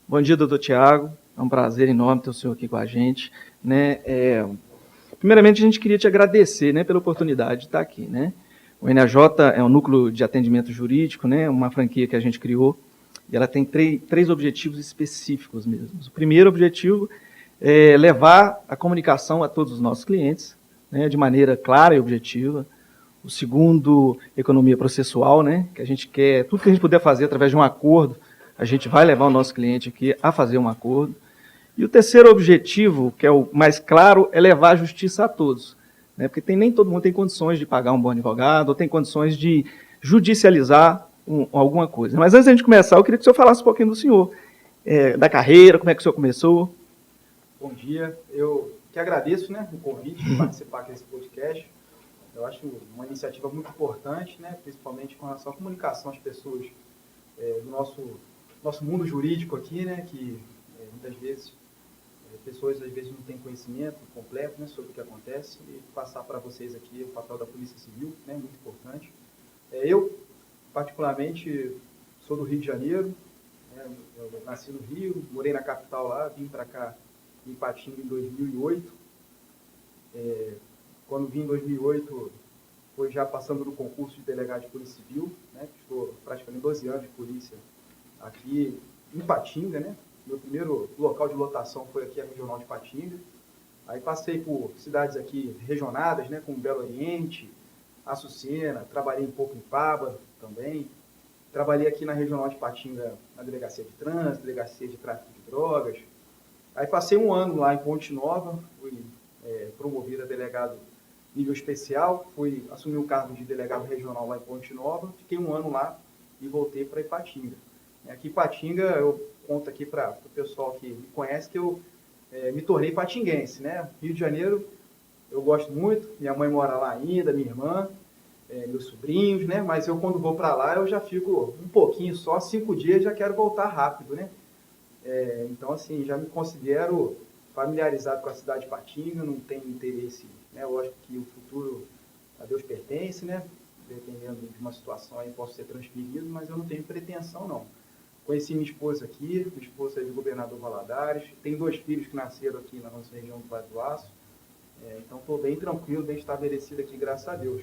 Bom dia, doutor Tiago. É um prazer enorme ter o senhor aqui com a gente. Né? Primeiramente, a gente queria te agradecer, né, pela oportunidade de estar aqui. Né? O NAJ é um núcleo de atendimento jurídico, né, uma franquia que a gente criou, e ela tem três objetivos específicos mesmo. O primeiro objetivo é levar a comunicação a todos os nossos clientes, né, de maneira clara e objetiva. O segundo, economia processual, né, que a gente quer, tudo que a gente puder fazer através de um acordo, a gente vai levar o nosso cliente aqui a fazer um acordo. E o terceiro objetivo, que é o mais claro, é levar a justiça a todos. Né, porque nem todo mundo tem condições de pagar um bom advogado, ou tem condições de judicializar alguma coisa. Mas antes de a gente começar, eu queria que o senhor falasse um pouquinho do senhor, da carreira, como é que o senhor começou. Bom dia, eu que agradeço, né, o convite de participar aqui desse podcast. Eu acho uma iniciativa muito importante, né, principalmente com relação à comunicação às pessoas do nosso mundo jurídico aqui, né, que muitas vezes pessoas às vezes não têm conhecimento completo, né, sobre o que acontece, e passar para vocês aqui o papel da Polícia Civil, né, muito importante. Eu, particularmente, sou do Rio de Janeiro, né, eu nasci no Rio, morei na capital lá, vim para cá em Ipatinga em 2008. Quando vim em 2008, foi já passando no concurso de delegado de Polícia Civil, né, estou praticamente 12 anos de polícia aqui em Ipatinga, né. Meu primeiro local de lotação foi aqui a Regional de Ipatinga. Aí passei por cidades aqui regionadas, né, como Belo Oriente, Açucena, trabalhei um pouco em Paba também. Trabalhei aqui na Regional de Ipatinga, na Delegacia de Trânsito, Delegacia de Tráfico de Drogas. Aí passei um ano lá em Ponte Nova, fui promovido a delegado nível especial, assumi o cargo de delegado regional lá em Ponte Nova, fiquei um ano lá e voltei para Ipatinga. Aqui em Ipatinga, eu conto aqui para o pessoal que me conhece que eu me tornei patinguense, né? Rio de Janeiro, eu gosto muito, minha mãe mora lá ainda, minha irmã, meus sobrinhos, né? Mas eu quando vou para lá, eu já fico um pouquinho só, 5 dias, já quero voltar rápido, né? Então, assim, já me considero familiarizado com a cidade de Ipatinga, não tenho interesse, né? Eu acho que o futuro a Deus pertence, né? Dependendo de uma situação aí, posso ser transferido, mas eu não tenho pretensão, não. Conheci minha esposa aqui, minha esposa é de Governador Valadares, tenho 2 filhos que nasceram aqui na nossa região do Vale do Aço, então estou bem tranquilo, bem estabelecido aqui, graças a Deus.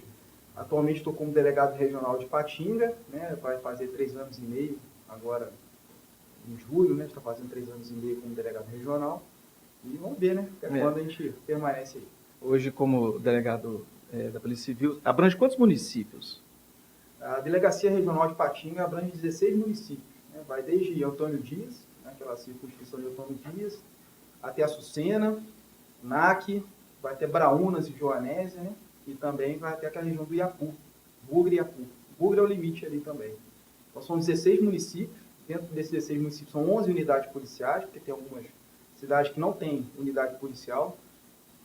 Atualmente estou como delegado regional de Ipatinga, né? Vai fazer 3 anos e meio, agora em julho, né? Está fazendo 3 anos e meio como delegado regional, e vamos ver, né? Até quando a gente permanece aí. Hoje, como delegado da Polícia Civil, abrange quantos municípios? A Delegacia Regional de Ipatinga abrange 16 municípios, né? Vai desde Antônio Dias, né, aquela circunscrição de Antônio Dias, até Açucena, NAC, vai até Braúnas e Joanésia, né? E também vai até aquela região do Iapu, Bugre e Iapu. Bugre é o limite ali também. Então são 16 municípios, dentro desses 16 municípios são 11 unidades policiais, porque tem algumas cidades que não têm unidade policial,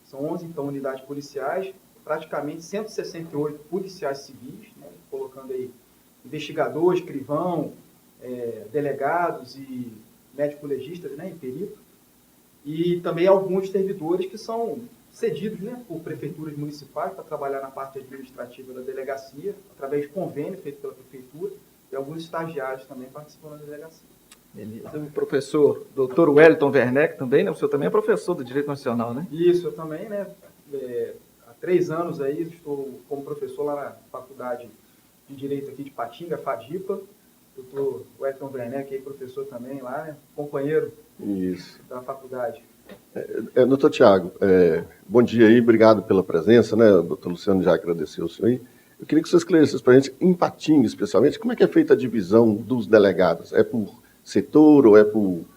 são 11 então unidades policiais, praticamente 168 policiais civis, né, colocando aí investigador, escrivão, delegados e médico-legistas, né, e perito, e também alguns servidores que são cedidos, né, por prefeituras municipais para trabalhar na parte administrativa da delegacia, através de convênio feito pela prefeitura, e alguns estagiários também participam da delegacia. Beleza. O professor Dr. Wellington Werneck também, né? O senhor também é professor do Direito Nacional, né? Isso, eu também, né? Há 3 anos aí estou como professor lá na Faculdade de Direito aqui de Ipatinga, FADIPA. Dr. Wellington Werneck, aí, professor também lá, né? Companheiro da faculdade. Doutor Tiago, bom dia aí, obrigado pela presença, né? O doutor Luciano já agradeceu o senhor aí. Eu queria que você esclarecesse para a gente, em Ipatinga especialmente, como é que é feita a divisão dos delegados? É por setor ou é por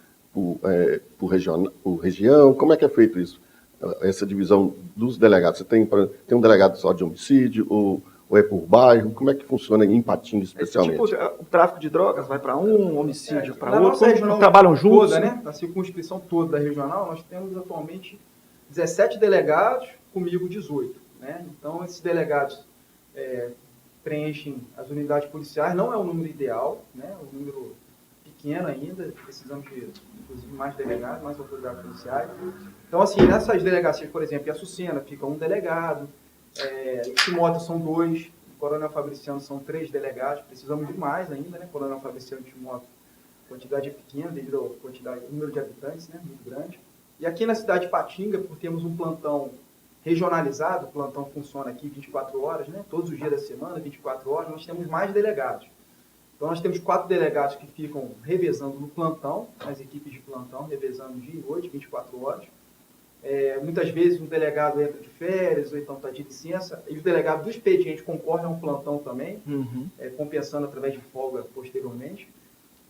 região? Como é que é feito isso? Essa divisão dos delegados? Você tem um delegado só de homicídio ou é por bairro? Como é que funciona em Ipatinga especialmente? Tipo, o tráfico de drogas vai para um, homicídio para outro, nossa regional trabalham juntos? Toda, né? A circunscrição toda da regional, nós temos atualmente 17 delegados, comigo 18. Né? Então, esses delegados preenchem as unidades policiais, não é o número ideal, né? É um número pequeno ainda, precisamos de, inclusive, mais delegados, mais autoridades policiais. Então, assim, nessas delegacias, por exemplo, em Açucena fica um delegado, em Timóteo são 2, Coronel Fabriciano são 3 delegados, precisamos de mais ainda, né? Coronel Fabriciano tinha uma quantidade pequena devido ao número de habitantes, né? Muito grande. E aqui na cidade de Patinga, por termos um plantão regionalizado, o plantão funciona aqui 24 horas, né? Todos os dias da semana, 24 horas, nós temos mais delegados. Então nós temos 4 delegados que ficam revezando no plantão, as equipes de plantão, revezando dia e noite, 24 horas. Muitas vezes um delegado entra de férias, ou então está de licença, e os delegados do expediente concorrem ao plantão também, compensando através de folga posteriormente.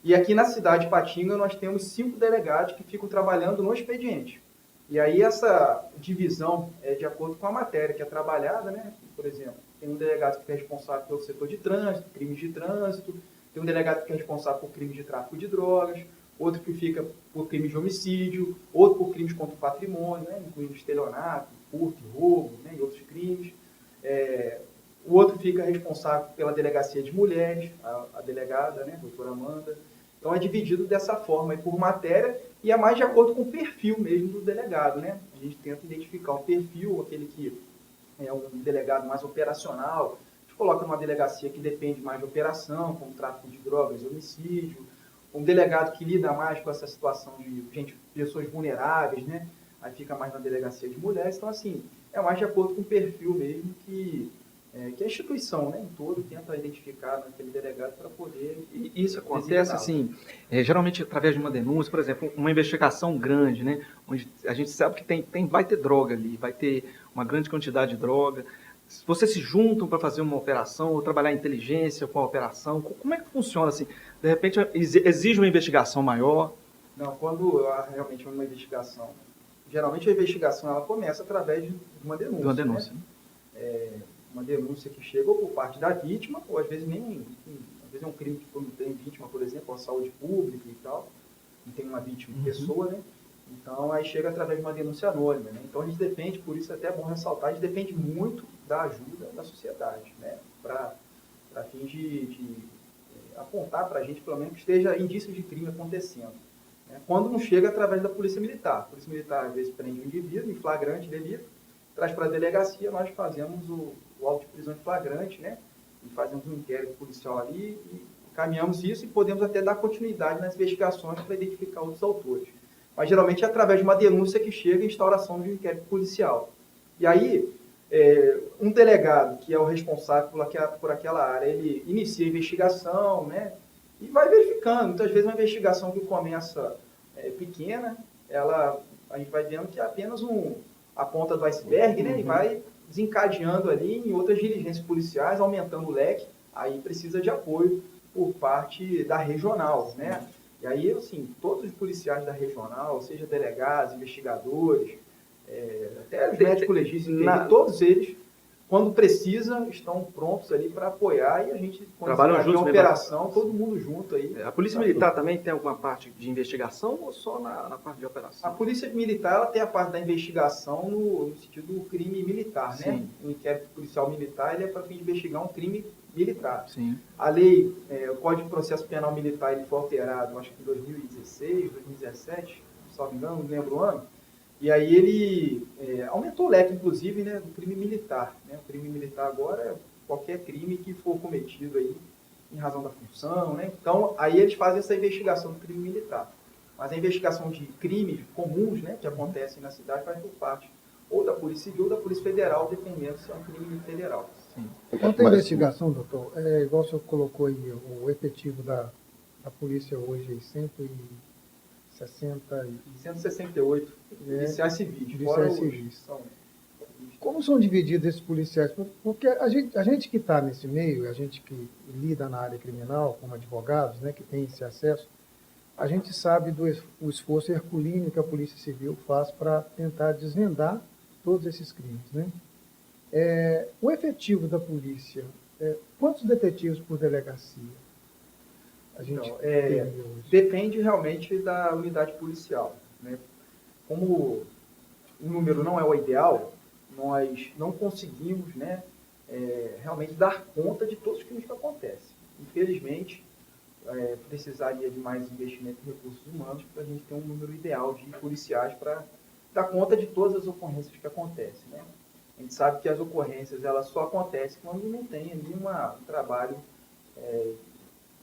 E aqui na cidade de Patinga nós temos 5 delegados que ficam trabalhando no expediente. E aí essa divisão é de acordo com a matéria que é trabalhada, né? Por exemplo, tem um delegado que fica responsável pelo setor de trânsito, crimes de trânsito, tem um delegado que fica responsável por crimes de tráfico de drogas, outro que fica por crime de homicídio, outro por crimes contra o patrimônio, né? Incluindo estelionato, furto, roubo, né? E outros crimes. O outro fica responsável pela delegacia de mulheres, a delegada, né? A doutora Amanda. Então é dividido dessa forma, por matéria, e é mais de acordo com o perfil mesmo do delegado, né? A gente tenta identificar o perfil, aquele que é um delegado mais operacional, a gente coloca numa delegacia que depende mais de operação, como tráfico de drogas, homicídio, um delegado que lida mais com essa situação de pessoas vulneráveis, né? Aí fica mais na delegacia de mulheres. Então, assim, é mais de acordo com o perfil mesmo que a instituição, né, em todo, tenta identificar naquele delegado para poder... E isso acontece, assim, geralmente através de uma denúncia, por exemplo, uma investigação grande, né, onde a gente sabe que vai ter droga ali, vai ter uma grande quantidade de droga. Vocês se juntam para fazer uma operação, ou trabalhar inteligência com a operação? Como é que funciona, assim? De repente, exige uma investigação maior? Não, quando realmente é uma investigação... Geralmente a investigação ela começa através de uma denúncia. De uma denúncia. Né? Uma denúncia que chega ou por parte da vítima, ou às vezes às vezes é um crime que não tem vítima, por exemplo, a saúde pública e tal, não tem uma vítima pessoa, né? Então aí chega através de uma denúncia anônima, né? Então a gente depende, por isso é até bom ressaltar, a gente depende muito da ajuda da sociedade, né? Para fim de apontar para a gente, pelo menos, que esteja indícios de crime acontecendo. Né? Quando não chega através da Polícia Militar. A Polícia Militar, às vezes, prende um indivíduo em flagrante delito, traz para a delegacia, nós fazemos o auto de prisão em flagrante, né? E fazemos um inquérito policial ali e caminhamos isso e podemos até dar continuidade nas investigações para identificar os autores. Mas geralmente é através de uma denúncia que chega a instauração de um inquérito policial. E aí, um delegado, que é o responsável por aquela área, ele inicia a investigação, né? E vai verificando. Muitas vezes uma investigação que começa pequena, a gente vai vendo que é apenas a ponta do iceberg, né? E vai desencadeando ali em outras diligências policiais, aumentando o leque, aí precisa de apoio por parte da regional, né? E aí, assim, todos os policiais da regional, seja delegados, investigadores, até os médicos legistas, todos eles, quando precisa, estão prontos ali para apoiar e a gente, quando trabalham juntos, uma operação, todo mundo junto aí. A Polícia Militar também tem alguma parte de investigação ou só na parte de operação? A Polícia Militar ela tem a parte da investigação no sentido do crime militar, Sim. né? O inquérito policial militar ele é para fim de investigar um crime militar. Sim. A lei, o Código de Processo Penal Militar, ele foi alterado, acho que em 2016, 2017, se não me engano, não lembro o ano. E aí ele aumentou o leque, inclusive, né, do crime militar. Né? O crime militar agora é qualquer crime que for cometido aí em razão da função, né? Então, aí eles fazem essa investigação do crime militar. Mas a investigação de crimes comuns, né, que acontecem na cidade, faz por parte ou da Polícia Civil ou da Polícia Federal, dependendo se é um crime federal. Sim. Quanto à investigação, doutor, igual o senhor colocou aí, o efetivo da polícia hoje é 168 policiais civis. Policiais civis. Como são divididos esses policiais? Porque a gente que está nesse meio, a gente que lida na área criminal, como advogados, né, que tem esse acesso, a gente sabe do esforço herculíneo que a Polícia Civil faz para tentar desvendar todos esses crimes, né? O efetivo da polícia, quantos detetives por delegacia a gente tem hoje? Depende realmente da unidade policial, né? Como o número não é o ideal, nós não conseguimos, né, realmente dar conta de todos os crimes que acontecem. Infelizmente, precisaria de mais investimento em recursos humanos para a gente ter um número ideal de policiais para dar conta de todas as ocorrências que acontecem, né? A gente sabe que as ocorrências elas só acontecem quando não tem ali um trabalho,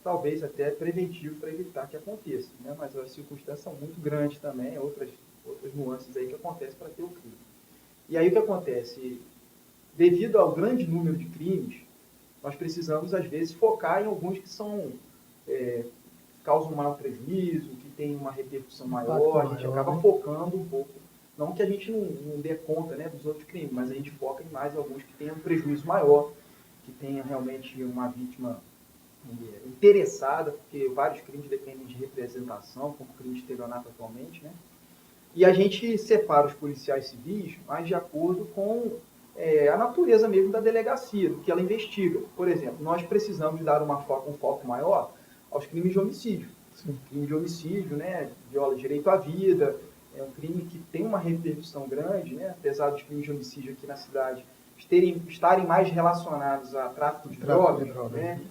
talvez até preventivo, para evitar que aconteça, né? Mas as circunstâncias são muito grandes também, outras nuances aí que acontecem para ter o crime. E aí o que acontece? Devido ao grande número de crimes, nós precisamos, às vezes, focar em alguns que causam maior prejuízo, que tem uma repercussão maior, a gente acaba focando um pouco. Não que a gente não dê conta, né, dos outros crimes, mas a gente foca em mais alguns que tenham um prejuízo maior, que tenha realmente uma vítima interessada, porque vários crimes dependem de representação, como o crime de estelionato atualmente, né? E a gente separa os policiais civis mais de acordo com a natureza mesmo da delegacia, do que ela investiga. Por exemplo, nós precisamos dar um foco maior aos crimes de homicídio. Sim. Crime de homicídio, né, viola direito à vida, é um crime que tem uma repercussão grande, né, apesar dos crimes de homicídio aqui na cidade estarem mais relacionados a tráfico de drogas, né,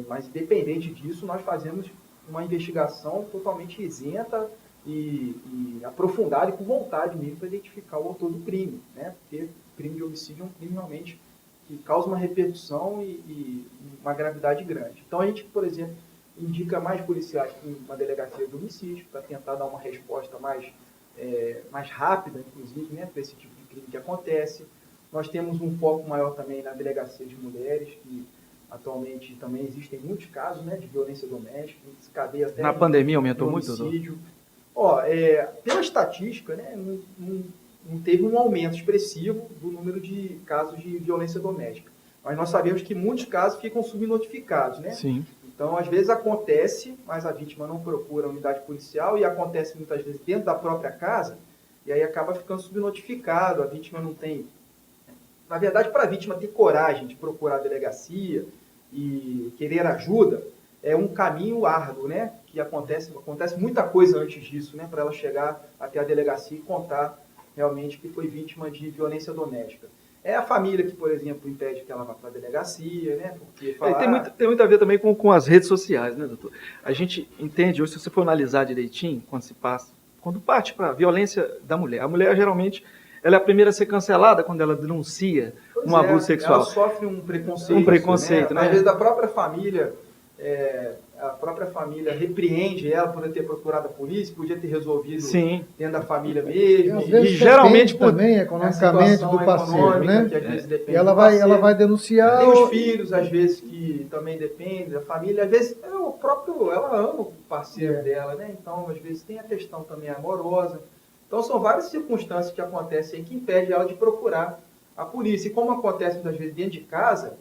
mas independente disso, nós fazemos uma investigação totalmente isenta e aprofundada e com vontade mesmo para identificar o autor do crime, né? Porque o crime de homicídio é um crime realmente que causa uma repercussão e uma gravidade grande. Então a gente, por exemplo, indica mais policiais para uma delegacia de homicídio para tentar dar uma resposta mais rápida, inclusive, né, para esse tipo de crime que acontece. Nós temos um foco maior também na delegacia de mulheres, que atualmente também existem muitos casos, né, de violência doméstica, que cadeia até na pandemia aumentou muito, homicídio. Pela estatística, né, não teve um aumento expressivo do número de casos de violência doméstica. Mas nós sabemos que muitos casos ficam subnotificados, né? Sim. Então, às vezes acontece, mas a vítima não procura a unidade policial e acontece muitas vezes dentro da própria casa e aí acaba ficando subnotificado, a vítima não tem... Na verdade, para a vítima ter coragem de procurar a delegacia e querer ajuda, é um caminho árduo, né? Que acontece muita coisa antes disso, né? Para ela chegar até a delegacia e contar realmente que foi vítima de violência doméstica. É a família que, por exemplo, impede que ela vá para a delegacia, né? Porque tem muito a ver também com as redes sociais, né, doutor? A gente entende, hoje, se você for analisar direitinho, quando parte para a violência da mulher, a mulher geralmente ela é a primeira a ser cancelada quando ela denuncia um abuso sexual. Ela sofre um preconceito. Um preconceito, né? Às vezes da própria família, a própria família repreende ela por ter procurado a polícia, podia ter resolvido dentro da família mesmo. E geralmente também economicamente do parceiro, né? Que às vezes depende e ela vai denunciar. Tem os filhos, às vezes, que também dependem da família. Às vezes ela ama o parceiro dela, né? Então, às vezes tem a questão também amorosa. Então, são várias circunstâncias que acontecem aí que impedem ela de procurar a polícia. E como acontece muitas vezes dentro de casa,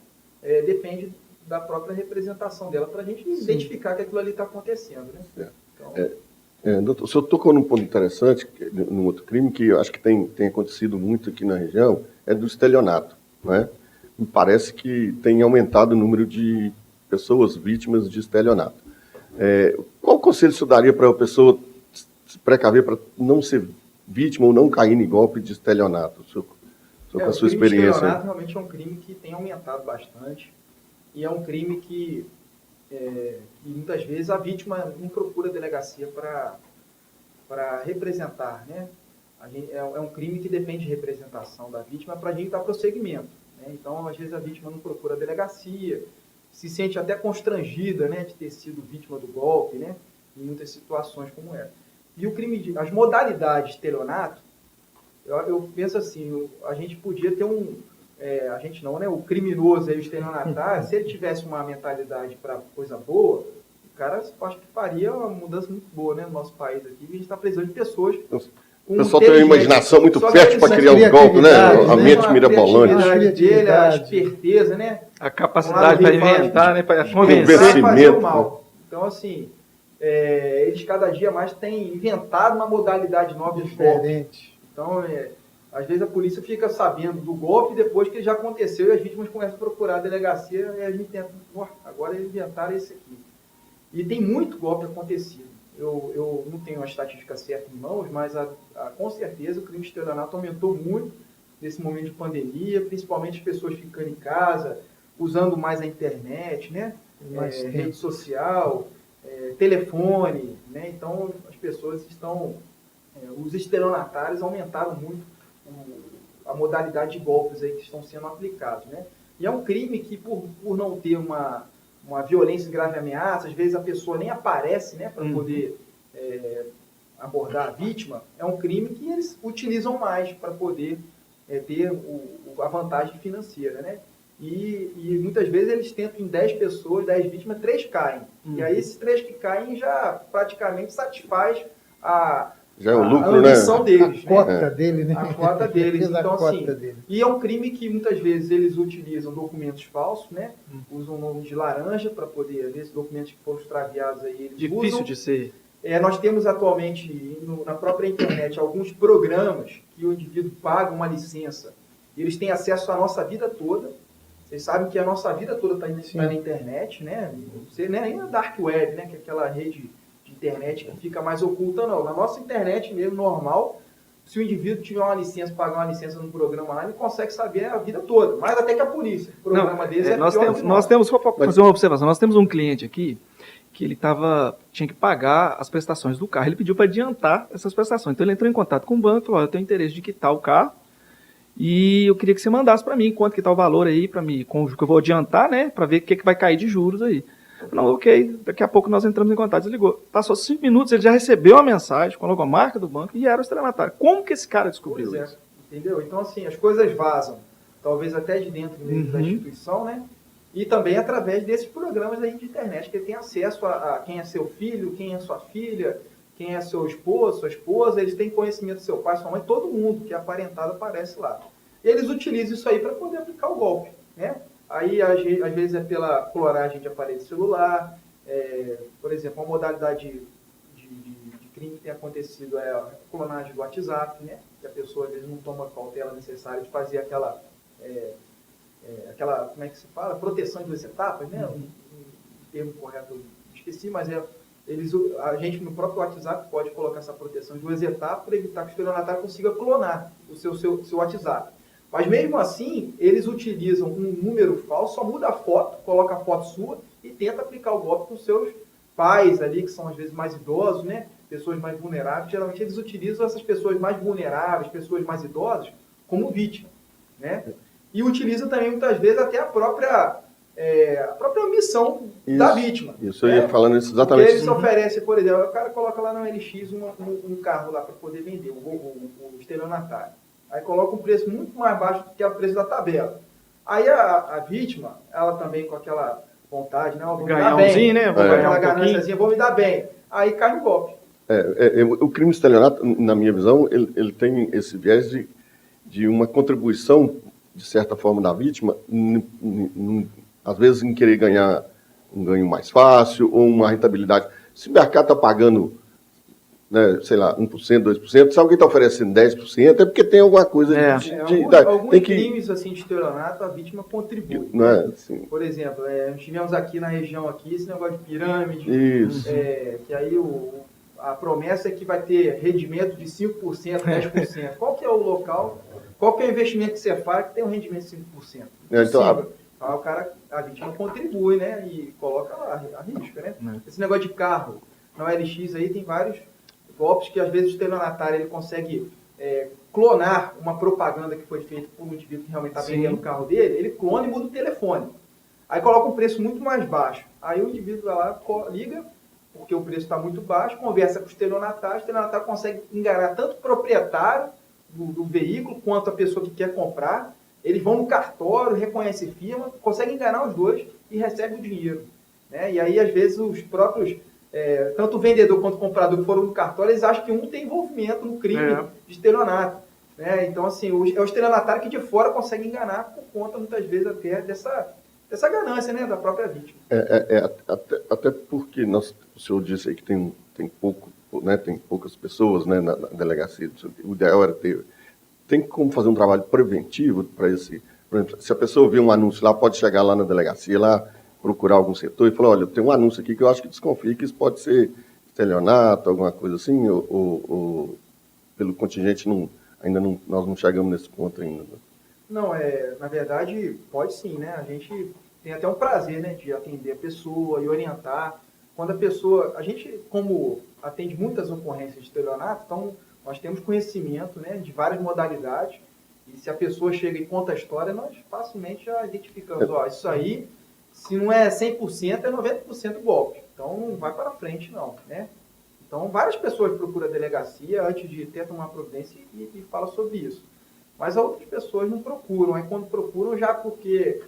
depende da própria representação dela para a gente identificar que aquilo ali está acontecendo, né? Doutor, o senhor tocou num ponto interessante, num outro crime que eu acho que tem acontecido muito aqui na região, é do estelionato, né? Me parece que tem aumentado o número de pessoas vítimas de estelionato. Qual conselho o senhor daria para a pessoa se precaver para não ser vítima ou não cair em golpe de estelionato? O senhor com a sua experiência. O estelionato realmente é um crime que tem aumentado bastante e é um crime que muitas vezes a vítima não procura a delegacia para representar, né? É um crime que depende de representação da vítima para a gente dar prosseguimento, né? Então, às vezes a vítima não procura a delegacia, se sente até constrangida, né, de ter sido vítima do golpe, né, em muitas situações como essa. E o crime, as modalidades de estelionato, eu penso assim, a gente podia ter a gente não, né? O criminoso aí, o estelionatário, se ele tivesse uma mentalidade para coisa boa, o cara, acho que faria uma mudança muito boa, né, no nosso país aqui. A gente está precisando de pessoas. O pessoal tem uma imaginação muito fértil para criar um golpe, né? A mente mirabolante. A esperteza, né? A capacidade para inventar, né? Para convencer. Fazer o mal. Então, assim, eles cada dia mais têm inventado uma modalidade nova de golpe. Então, às vezes a polícia fica sabendo do golpe depois que já aconteceu e as vítimas começam a procurar a delegacia e a gente tenta, agora eles inventaram esse aqui. E tem muito golpe acontecido. Eu não tenho a estatística certa em mãos, mas com certeza o crime de estelionato aumentou muito nesse momento de pandemia, principalmente as pessoas ficando em casa, usando mais a internet, né? Rede social, telefone, né? Então as pessoas os estelionatários aumentaram muito a modalidade de golpes aí que estão sendo aplicados, né? E é um crime que, por não ter uma violência de grave ameaça, às vezes a pessoa nem aparece, né, para poder abordar a vítima, é um crime que eles utilizam mais para poder ter a vantagem financeira, né? E muitas vezes eles tentam em 10 pessoas, 10 vítimas, 3 caem. E aí esses 3 que caem já praticamente satisfaz já é o lucro, a ambição deles. A cota dele, né? A cota deles. A Então, cota assim, dele. e é um crime que muitas vezes eles utilizam documentos falsos, né? Usam o nome de laranja para poder ver esses documentos que foram extraviados aí. Eles Difícil usam. de ser. Nós temos atualmente na própria internet alguns programas que o indivíduo paga uma licença e eles têm acesso à nossa vida toda. Vocês sabem que a nossa vida toda está na internet, né? Você não é nem na dark web, né? Que é aquela rede de internet que fica mais oculta, não. Na nossa internet mesmo, normal, se o indivíduo tiver uma licença, pagar uma licença no programa lá, ele consegue saber a vida toda, mais até que a polícia. O programa deles é nós pior temos, que nós temos, só para fazer uma observação, nós temos um cliente aqui que ele tinha que pagar as prestações do carro. Ele pediu para adiantar essas prestações. Então ele entrou em contato com o banco e falou: eu tenho interesse de quitar o carro e eu queria que você mandasse para mim quanto que está o valor aí, para mim, que eu vou adiantar, né, para ver o que vai cair de juros aí. Não, ok, daqui a pouco nós entramos em contato, desligou. Passou 5 minutos, ele já recebeu a mensagem, colocou a marca do banco e era o estelionatário. Como que esse cara descobriu isso? Entendeu? Então, assim, as coisas vazam, talvez até de dentro mesmo da instituição, né? E também através desses programas aí de internet, que ele tem acesso a quem é seu filho, quem é sua filha, quem é seu esposo, sua esposa, eles têm conhecimento do seu pai, sua mãe, todo mundo que é aparentado aparece lá. Eles utilizam isso aí para poder aplicar o golpe, né? Aí, às vezes, é pela clonagem de aparelho celular, por exemplo, uma modalidade de crime que tem acontecido é a clonagem do WhatsApp, né? Que a pessoa, às vezes, não toma a cautela necessária de fazer aquela, como é que se fala? Proteção em 2 etapas, né? Um termo correto eu esqueci, mas a gente no próprio WhatsApp pode colocar essa proteção em 2 etapas para evitar que o estelionatário consiga clonar o seu WhatsApp. Mas mesmo assim, eles utilizam um número falso, só muda a foto, coloca a foto sua e tenta aplicar o golpe com seus pais ali, que são às vezes mais idosos, né? Pessoas mais vulneráveis. Geralmente eles utilizam essas pessoas mais vulneráveis, pessoas mais idosas, como vítima, né? E utiliza também muitas vezes até a própria omissão da vítima. Isso, eu ia falando isso exatamente. Porque eles oferecem, por exemplo, o cara coloca lá no LX um carro lá para poder vender, o estelionatário. Aí coloca um preço muito mais baixo do que o preço da tabela. Aí a vítima, ela também com aquela vontade, né? Vou ganhar me dar bem, né? Vou aquela ganânciazinha, vou me dar bem. Aí cai no golpe. O crime estelionato, na minha visão, ele tem esse viés de uma contribuição, de certa forma, da vítima, às vezes em querer ganhar um ganho mais fácil ou uma rentabilidade. Se o mercado está pagando, né, sei lá, 1%, 2%, se alguém está oferecendo 10%, é porque tem alguma coisa alguns crimes assim, de estelionato, a vítima contribui. Não é, assim. Por exemplo, nós tivemos aqui na região, esse negócio de pirâmide, isso. Que aí a promessa é que vai ter rendimento de 5%, 10%. Qual que é o local, qual que é o investimento que você faz que tem um rendimento de 5%? Então, a vítima contribui, né? E coloca lá a risco, né? Esse negócio de carro, na OLX aí tem vários golpes que às vezes o estelionatário ele consegue clonar uma propaganda que foi feita por um indivíduo que realmente está vendendo o carro dele, ele clona e muda o telefone. Aí coloca um preço muito mais baixo. Aí o indivíduo vai lá, liga, porque o preço está muito baixo, conversa com o estelionatário consegue enganar tanto o proprietário do veículo quanto a pessoa que quer comprar. Eles vão no cartório, reconhecem firma, conseguem enganar os dois e recebem o dinheiro, né? E aí, às vezes, os próprios, tanto o vendedor quanto o comprador que foram no cartório, eles acham que um tem envolvimento no crime de estelionato, né? Então, assim, é o estelionatário que de fora consegue enganar por conta, muitas vezes, até dessa ganância, né, da própria vítima. Até porque o senhor disse aí que tem pouco, né, tem poucas pessoas, né, na delegacia. O ideal era ter... Tem como fazer um trabalho preventivo para esse... Por exemplo, se a pessoa vê um anúncio lá, pode chegar lá na delegacia, lá procurar algum setor e falar: olha, tem um anúncio aqui que eu acho que desconfio que isso pode ser estelionato, alguma coisa assim, ou pelo contingente nós não chegamos nesse ponto ainda. Não, na verdade, pode sim, né? A gente tem até um prazer, né, de atender a pessoa e orientar. Quando a gente, como atende muitas ocorrências de estelionato, então nós temos conhecimento, né, de várias modalidades E se a pessoa chega e conta a história, nós facilmente já identificamos, ó, isso aí, se não é 100%, é 90% golpe. Então não vai para frente não, né? Então várias pessoas procuram a delegacia antes de ter tomar providência e falam sobre isso. Mas outras pessoas não procuram. Aí quando procuram, já porque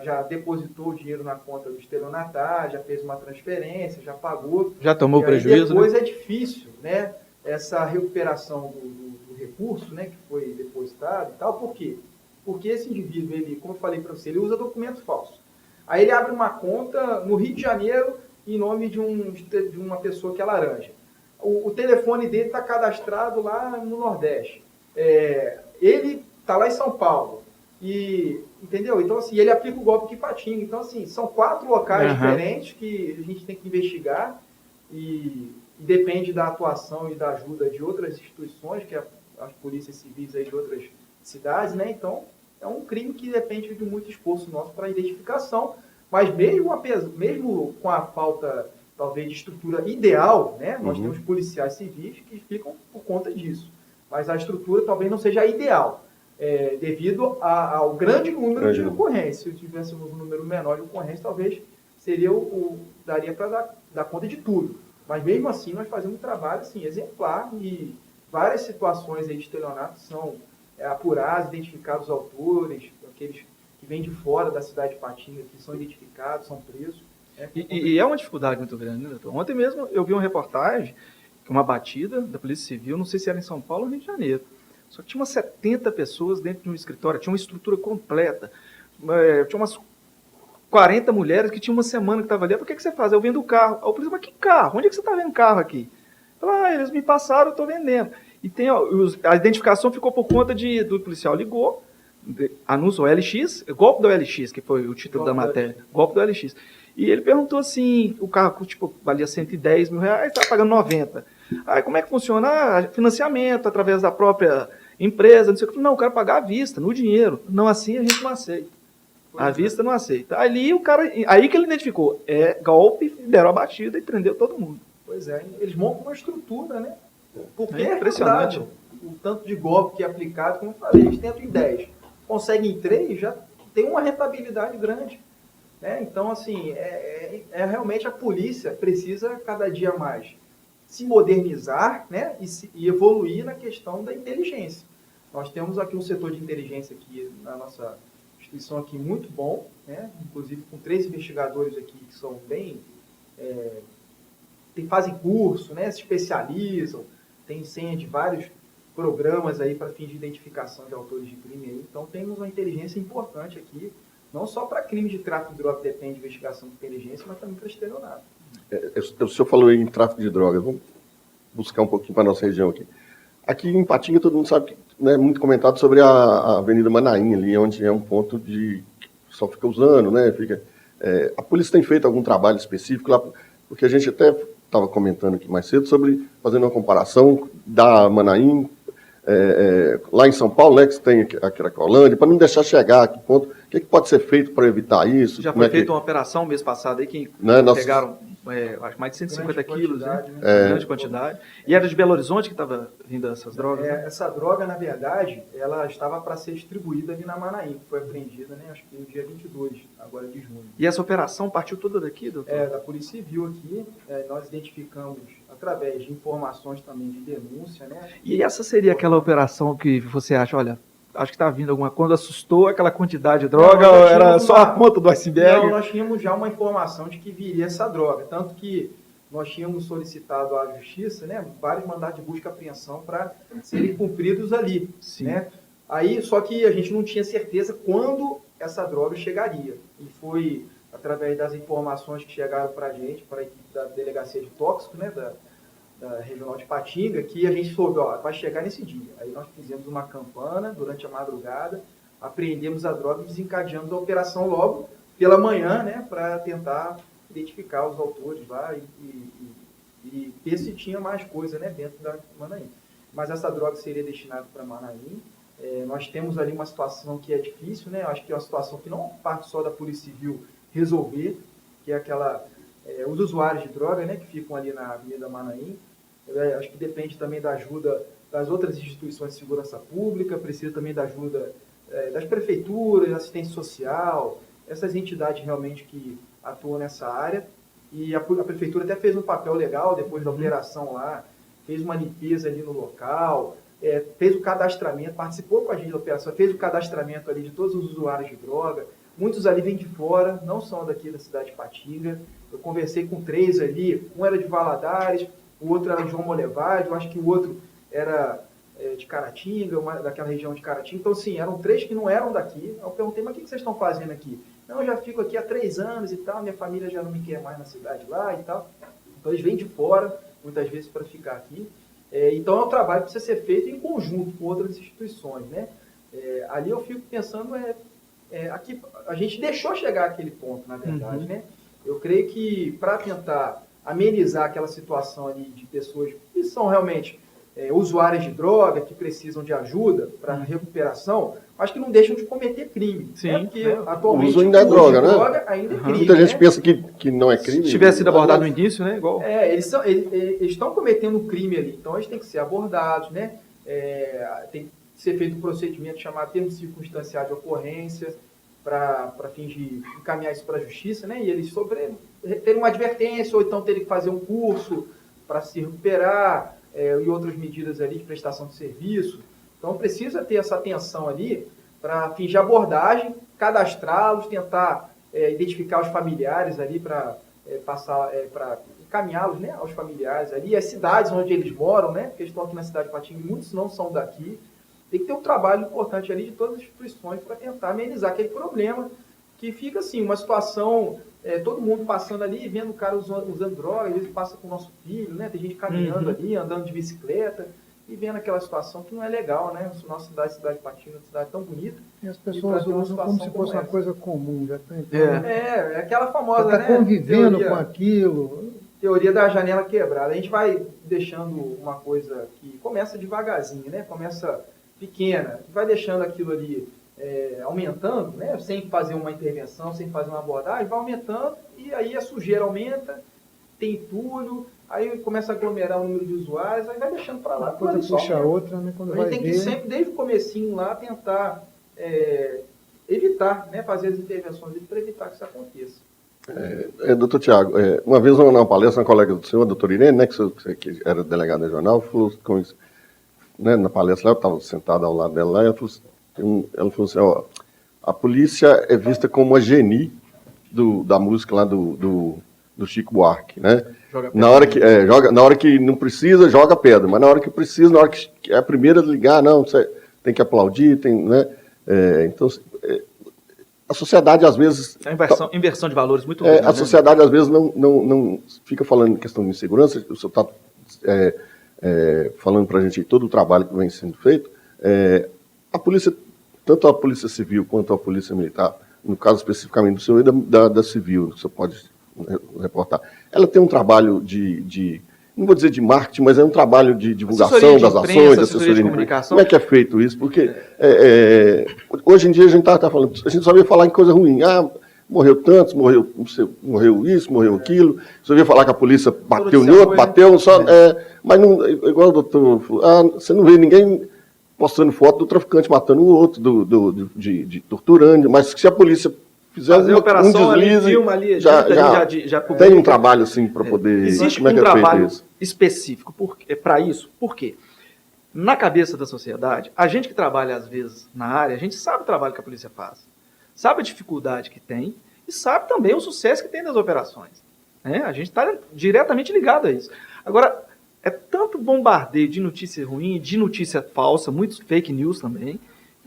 já depositou o dinheiro na conta do estelionatário, já fez uma transferência, já pagou. Já tomou e aí prejuízo, depois né? é difícil, né? Essa recuperação do recurso, né, que foi depositado e tal. Por quê? Porque esse indivíduo, ele, como eu falei para você, ele usa documento falso. Aí ele abre uma conta no Rio de Janeiro em nome de uma pessoa que é laranja. O telefone dele está cadastrado lá no Nordeste. Ele está lá em São Paulo. Entendeu? Então, assim, ele aplica o golpe de Patinga. Então, assim, são 4 locais diferentes que a gente tem que investigar e depende da atuação e da ajuda de outras instituições, que é as polícias civis aí de outras cidades, né? Então, é um crime que depende de muito esforço nosso para a identificação, mas mesmo com a falta, talvez, de estrutura ideal, né? Nós temos policiais civis que ficam por conta disso, mas a estrutura talvez não seja a ideal, devido ao grande número de ocorrências. Se tivéssemos um número menor de ocorrências, talvez daria para dar conta de tudo. Mas mesmo assim, nós fazemos um trabalho assim, exemplar, e várias situações aí de estelionato são apuradas, identificados os autores, aqueles que vêm de fora da cidade de Patinga, que são identificados, são presos. E é uma dificuldade muito grande, né, doutor? Ontem mesmo eu vi uma reportagem, uma batida da Polícia Civil, não sei se era em São Paulo ou Rio de Janeiro, só que tinha umas 70 pessoas dentro de um escritório, tinha uma estrutura completa, tinha umas 40 mulheres que tinha uma semana que estava ali. Por que você faz? Eu vendo o carro. Aí o polícia, mas que carro? Onde é que você está vendo carro aqui? Eu falei, eles me passaram, eu estou vendendo. E a identificação ficou por conta do policial ligou, anúncio OLX, golpe do OLX, que foi o título da matéria, golpe do OLX. E ele perguntou assim, o carro tipo, valia 110 mil reais, está pagando 90. Aí como é que funciona? Financiamento através da própria empresa, não sei o que. Não, eu quero pagar à vista, no dinheiro. Não, assim a gente não aceita. À vista não aceita. Ali o cara, aí que ele identificou, golpe, deram a batida e prendeu todo mundo. Pois é, eles montam uma estrutura, né? Porque É impressionante. O tanto de golpe que é aplicado, como eu falei, eles tentam em 10, conseguem em 3, já tem uma rentabilidade grande. Né? Então, assim, realmente a polícia precisa cada dia mais se modernizar, né? e evoluir na questão da inteligência. Nós temos aqui um setor de inteligência aqui na nossa instituição aqui muito bom, né? Inclusive com 3 investigadores aqui que são bem... fazem curso, né? Se especializam, tem senha de vários programas aí para fins de identificação de autores de crime. Aí. Então temos uma inteligência importante aqui, não só para crime de tráfico de droga que depende de investigação de inteligência, mas também para estelionato. O senhor falou em tráfico de drogas, vamos buscar um pouquinho para a nossa região aqui. Aqui em Patinga todo mundo sabe que é muito comentado sobre a Avenida Manaim, ali onde é um ponto que só fica usando, né? A polícia tem feito algum trabalho específico lá, porque a gente até estava comentando aqui mais cedo sobre, fazendo uma comparação da Manaim, lá em São Paulo, né, que tem a Cracolândia, para não deixar chegar a que ponto, o que pode ser feito para evitar isso? Já foi feita uma operação mês passado aí, que pegaram acho mais de 150 quilos, né? Grande quantidade. E era de Belo Horizonte que estava vindo essas drogas? Né? Essa droga, na verdade, ela estava para ser distribuída ali na Manaim, que foi apreendida, né, acho que no dia 22, agora de junho. E essa operação partiu toda daqui, doutor? Da Polícia Civil aqui, nós identificamos através de informações também de denúncia, né? E essa seria aquela operação que você acha, olha, acho que está vindo alguma coisa, assustou aquela quantidade de droga, ou era só a ponta do iceberg? Não, nós tínhamos já uma informação de que viria essa droga, tanto que nós tínhamos solicitado à Justiça, né, vários mandados de busca e apreensão para serem cumpridos ali. Sim. Né? Aí, só que a gente não tinha certeza quando essa droga chegaria. E foi através das informações que chegaram para a gente, para a equipe da Delegacia de Tóxico, né, da Regional de Patinga, que a gente soube, vai chegar nesse dia. Aí nós fizemos uma campana durante a madrugada, apreendemos a droga e desencadeamos a operação logo pela manhã, né, para tentar identificar os autores lá e ver se tinha mais coisa, né, dentro da Manaim. Mas essa droga seria destinada para Manaim. Nós temos ali uma situação que é difícil, né, acho que é uma situação que não parte só da Polícia Civil resolver, que é os usuários de droga, né, que ficam ali na Avenida Manaim. Acho que depende também da ajuda das outras instituições de segurança pública, precisa também da ajuda das prefeituras, assistência social, essas entidades realmente que atuam nessa área. E a prefeitura até fez um papel legal depois da operação lá, fez uma limpeza ali no local, fez o cadastramento, participou com a gente da operação, fez o cadastramento ali de todos os usuários de droga. Muitos ali vêm de fora, não são daqui da cidade de Patinga. Eu conversei com 3 ali, um era de Valadares, o outro era de João Molevade, eu acho que o outro era de Caratinga, daquela região de Caratinga. Então, sim, eram 3 que não eram daqui. Eu perguntei, mas o que vocês estão fazendo aqui? Não, eu já fico aqui há 3 anos e tal, minha família já não me quer mais na cidade lá e tal. Então, eles vêm de fora, muitas vezes, para ficar aqui. Então, é um trabalho que precisa ser feito em conjunto com outras instituições, né? Ali eu fico pensando, aqui, a gente deixou chegar aquele ponto, na verdade, né? Eu creio que para tentar amenizar aquela situação ali de pessoas que são realmente usuárias de droga, que precisam de ajuda para recuperação, mas que não deixam de cometer crime. Sim, né? Porque atualmente o uso ainda é droga, né? Ainda é crime. Muita gente né? pensa que não é crime. Se tivesse sido abordado no início, né? Igual. Eles estão cometendo crime ali, então eles têm que ser abordados, né? Tem que ser feito um procedimento chamado termo circunstanciado de ocorrência, para fins de encaminhar isso para a justiça, né? E eles terem uma advertência, ou então terem que fazer um curso para se recuperar, e outras medidas ali de prestação de serviço. Então precisa ter essa atenção ali para fins de abordagem, cadastrá-los, tentar identificar os familiares ali para para encaminhá-los, né, aos familiares ali, as cidades onde eles moram, né? Porque eles estão aqui na cidade de Patinga, muitos não são daqui. Tem que ter um trabalho importante ali de todas as instituições para tentar amenizar aquele problema que fica assim, uma situação, todo mundo passando ali, vendo o cara usando droga, às vezes passa com o nosso filho, né? Tem gente caminhando ali, andando de bicicleta e vendo aquela situação que não é legal, né? Nossa cidade de Patinga, uma cidade tão bonita. E as pessoas usam como se fosse uma coisa comum, já tá É aquela famosa, tá né? convivendo com aquilo. Teoria da janela quebrada. A gente vai deixando uma coisa que começa devagarzinho, né? Começa pequena, vai deixando aquilo ali aumentando, né? Sem fazer uma intervenção, sem fazer uma abordagem, vai aumentando e aí a sujeira aumenta, tem entulho, aí começa a aglomerar o número de usuários, aí vai deixando para lá. Uma coisa puxa a outra, né? Quando a gente vai tem que sempre, desde o comecinho lá, tentar evitar, né? Fazer as intervenções para evitar que isso aconteça. Doutor Tiago, uma vez numa palestra, uma colega do senhor, a doutora Irene, né, que era delegada regional, falou com isso, né, na palestra lá, eu estava sentado ao lado dela lá, e ela falou assim, ó, a polícia é vista como a genie da música lá do Chico Buarque, né? Na hora que não precisa, joga pedra, mas na hora que precisa, na hora que é a primeira a ligar, não, você tem que aplaudir, né? Então, a sociedade, às vezes... Inversão de valores muito grande. A sociedade, às vezes, não fica falando em questão de insegurança, o senhor está falando para a gente todo o trabalho que vem sendo feito. A polícia, tanto a polícia civil quanto a polícia militar, no caso especificamente do senhor e da civil, que o senhor pode reportar, ela tem um trabalho não vou dizer de marketing, mas é um trabalho de divulgação das ações, assessoria de comunicação. Como é que é feito isso? Porque hoje em dia a gente está falando, a gente só vê falar em coisa ruim. Morreu tantos, morreu isso, morreu aquilo. Você ouvia falar que a polícia bateu em outro, mas não, igual o doutor falou, você não vê ninguém postando foto do traficante matando o outro, de torturando, mas se a polícia fizer um deslize, já tem um trabalho assim para poder... Existe um trabalho específico para isso. Por quê? Na cabeça da sociedade, a gente que trabalha às vezes na área, a gente sabe o trabalho que a polícia faz, sabe a dificuldade que tem e sabe também o sucesso que tem das operações. A gente está diretamente ligado a isso. Agora, é tanto bombardeio de notícia ruim, de notícia falsa, muitos fake news também,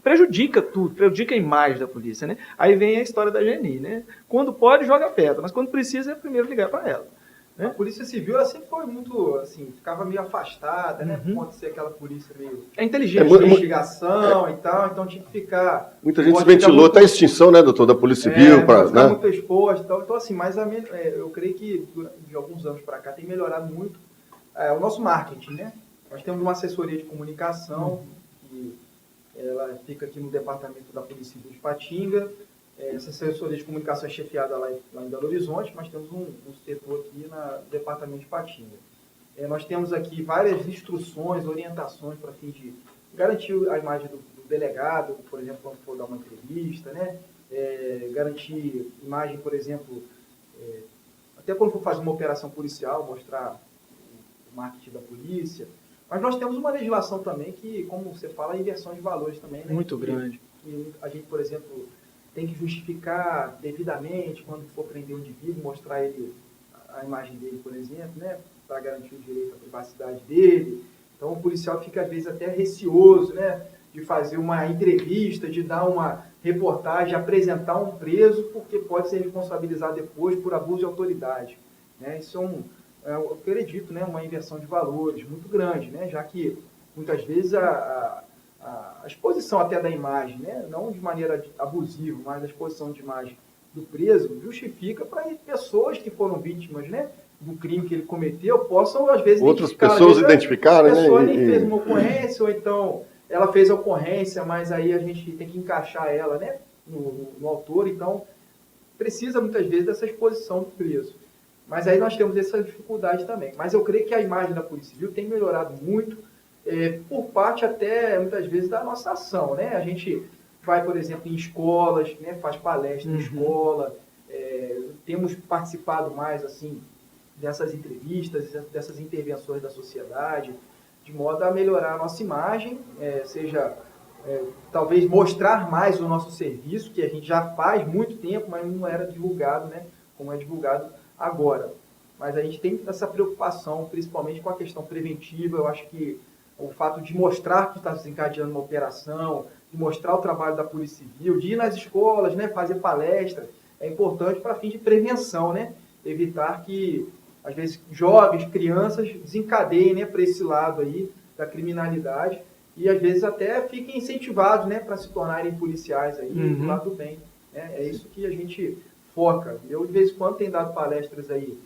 prejudica tudo, prejudica a imagem da polícia, né? Aí vem a história da Geni, né? Quando pode, joga pedra, mas quando precisa, é primeiro ligar para ela. Né? A polícia civil, ela sempre foi muito, assim, ficava meio afastada, né? Por conta de ser aquela polícia meio... inteligente. De investigação e tal, então tinha que ficar... Muita gente se ventilou até a extinção, né, doutor, da polícia civil. Ficar muito exposto e tal. Então, assim, mas eu creio que de alguns anos para cá tem melhorado muito o nosso marketing, né? Nós temos uma assessoria de comunicação que ela fica aqui no departamento da Polícia Civil de Patinga. Essa assessoria de comunicação é chefiada lá em Belo Horizonte, mas temos um setor aqui no departamento de Patinga. Nós temos aqui várias instruções, orientações para fim de garantir a imagem do delegado, por exemplo, quando for dar uma entrevista, né? Garantir imagem, por exemplo, até quando for fazer uma operação policial, mostrar o marketing da polícia. Mas nós temos uma legislação também que, como você fala, a inversão de valores também, né? Muito grande. Que a gente, por exemplo, tem que justificar devidamente quando for prender um indivíduo, mostrar ele a imagem dele, por exemplo, né? Para garantir o direito à privacidade dele. Então, o policial fica, às vezes, até receoso, né? De fazer uma entrevista, de dar uma reportagem, apresentar um preso, porque pode ser responsabilizado depois por abuso de autoridade, né? Isso eu acredito, né? Uma inversão de valores muito grande, né? Já que, muitas vezes, a exposição até da imagem, né? Não de maneira abusiva, mas a exposição de imagem do preso justifica para pessoas que foram vítimas, né? Do crime que ele cometeu, possam, às vezes, outras pessoas identificarem, né? A pessoa nem fez uma ocorrência, ou então ela fez a ocorrência, mas aí a gente tem que encaixar ela, né, no autor, então precisa muitas vezes dessa exposição do preso. Mas aí nós temos essa dificuldade também. Mas eu creio que a imagem da Polícia Civil tem melhorado muito, por parte até, muitas vezes, da nossa ação, né? A gente vai, por exemplo, em escolas, né, faz palestra em escola, temos participado mais, assim, dessas entrevistas, dessas intervenções da sociedade, de modo a melhorar a nossa imagem, seja talvez mostrar mais o nosso serviço, que a gente já faz muito tempo, mas não era divulgado, né, como é divulgado agora. Mas a gente tem essa preocupação, principalmente com a questão preventiva. Eu acho que o fato de mostrar que está desencadeando uma operação, de mostrar o trabalho da Polícia Civil, de ir nas escolas, né, fazer palestra, é importante para fim de prevenção, né, evitar que às vezes jovens, crianças desencadeiem, né, para esse lado aí da criminalidade e às vezes até fiquem incentivados, né, para se tornarem policiais aí, do lado do bem, né? É isso que a gente foca. Eu de vez em quando tenho dado palestras aí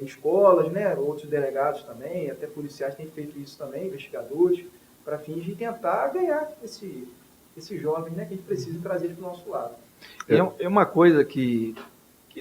em escolas, né, outros delegados também, até policiais têm feito isso também, investigadores, para fins de tentar ganhar esse jovem, né, que a gente precisa trazer para o nosso lado. É uma coisa que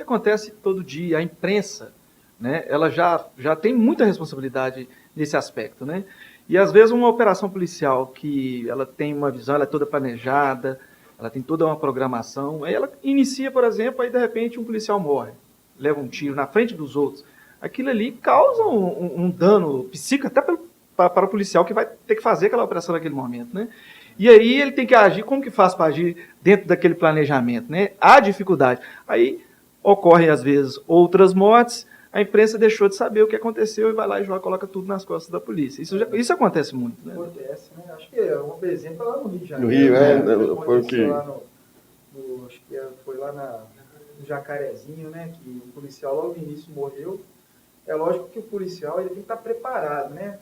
acontece todo dia, a imprensa, né, ela já tem muita responsabilidade nesse aspecto, né? E às vezes uma operação policial que ela tem uma visão, ela é toda planejada, ela tem toda uma programação, aí ela inicia, por exemplo, aí de repente um policial morre, leva um tiro na frente dos outros. Aquilo ali causa um dano psíquico até para o policial que vai ter que fazer aquela operação naquele momento, né? E aí ele tem que agir, como que faz para agir dentro daquele planejamento, né? Há dificuldade. Aí ocorrem às vezes outras mortes, a imprensa deixou de saber o que aconteceu e vai lá e já coloca tudo nas costas da polícia. Isso acontece muito, né? Acontece, né? Acho que um exemplo lá no Rio de Janeiro. No Rio, né? foi o que... Acho que foi lá no Jacarezinho, né? Que o policial logo no início morreu. É lógico que o policial ele tem que estar preparado, né?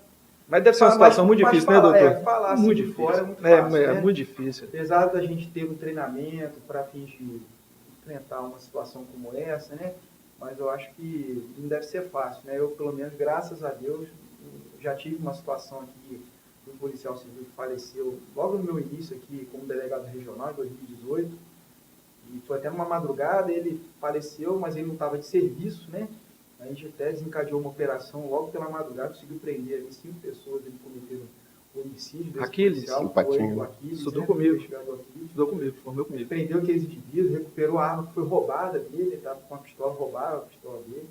Mas deve ser uma situação muito difícil, né, doutor? Falar assim muito de difícil. fora é muito fácil, né? É muito difícil. Apesar da gente ter um treinamento para fins de enfrentar uma situação como essa, né? Mas eu acho que não deve ser fácil, né? Eu, pelo menos, graças a Deus, já tive uma situação aqui de um policial civil que faleceu logo no meu início aqui como delegado regional, em 2018. E foi até numa madrugada, ele faleceu, mas ele não estava de serviço, né? A gente até desencadeou uma operação logo pela madrugada, conseguiu prender ali 5 pessoas que cometeram homicídio desse policial. Simpatinho. Estudou comigo. Estudou comigo, formou comigo. Prendeu aqueles indivíduos, recuperou a arma que foi roubada dele, ele estava com a pistola, roubaram a pistola dele.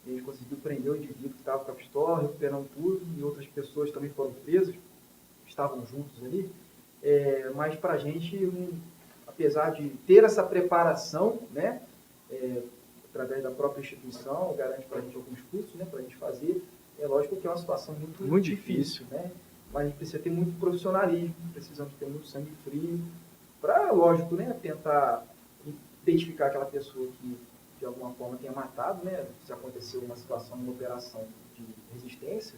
E a gente conseguiu prender o indivíduo que estava com a pistola, recuperando tudo, e outras pessoas também foram presas, estavam juntos ali. Mas para a gente, apesar de ter essa preparação, né, através da própria instituição, garante para a gente alguns cursos, né, para a gente fazer, é lógico que é uma situação muito difícil, né? Mas a gente precisa ter muito profissionalismo, precisamos ter muito sangue frio, para, lógico, né, tentar identificar aquela pessoa que, de alguma forma, tenha matado, né, se aconteceu uma situação, uma operação de resistência,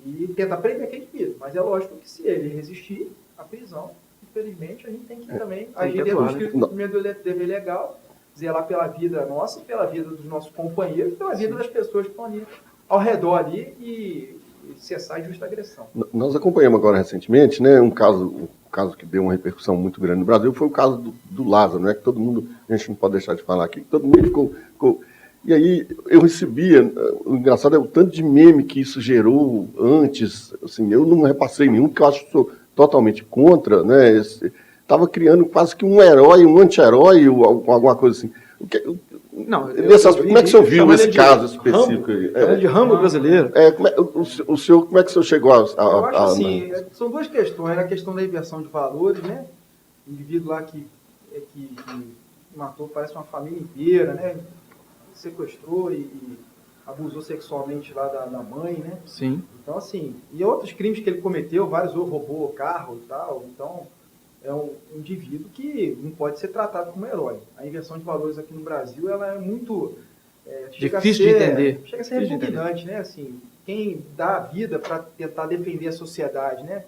e tentar prender aquele indivíduo. Mas é lógico que se ele resistir à prisão, infelizmente, a gente tem que também agir dentro do cumprimento do dever legal, zelar pela vida nossa, pela vida dos nossos companheiros, pela vida das pessoas que estão ali ao redor ali e cessar a justa agressão. Nós acompanhamos agora recentemente, né, um caso que deu uma repercussão muito grande no Brasil, foi o caso do Lázaro, né, que todo mundo, a gente não pode deixar de falar aqui, todo mundo ficou E aí eu recebia, o engraçado é o tanto de meme que isso gerou antes, assim, eu não repassei nenhum, porque eu acho que sou totalmente contra, né? Estava criando quase que um herói, um anti-herói, ou alguma coisa assim. Não, Como é que o senhor viu esse caso específico aí? Chama de Rambo brasileiro. O senhor, como é que o senhor chegou Eu acho assim, são duas questões. A questão da inversão de valores, né? O indivíduo lá que matou, parece uma família inteira, né? Sequestrou e abusou sexualmente lá da mãe, né? Sim. Então, assim, e outros crimes que ele cometeu, vários roubou carro e tal. Então, é um indivíduo que não pode ser tratado como herói. A inversão de valores aqui no Brasil, ela é muito... difícil de entender. Chega a ser repugnante, né? Assim, quem dá a vida para tentar defender a sociedade, né?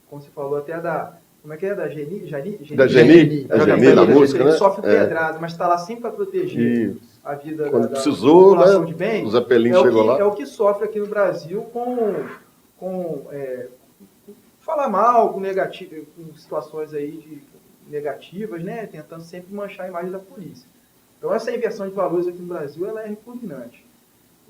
Como você falou até como é que é? Da Geni, da música, ele né? sofre pedrada, mas está lá sempre para proteger a vida quando da precisou, população né? de bem. O Zeppelin chegou lá. É o que sofre aqui no Brasil com falar mal, com situações aí negativas, né? Tentando sempre manchar a imagem da polícia. Então essa inversão de valores aqui no Brasil, ela é repugnante.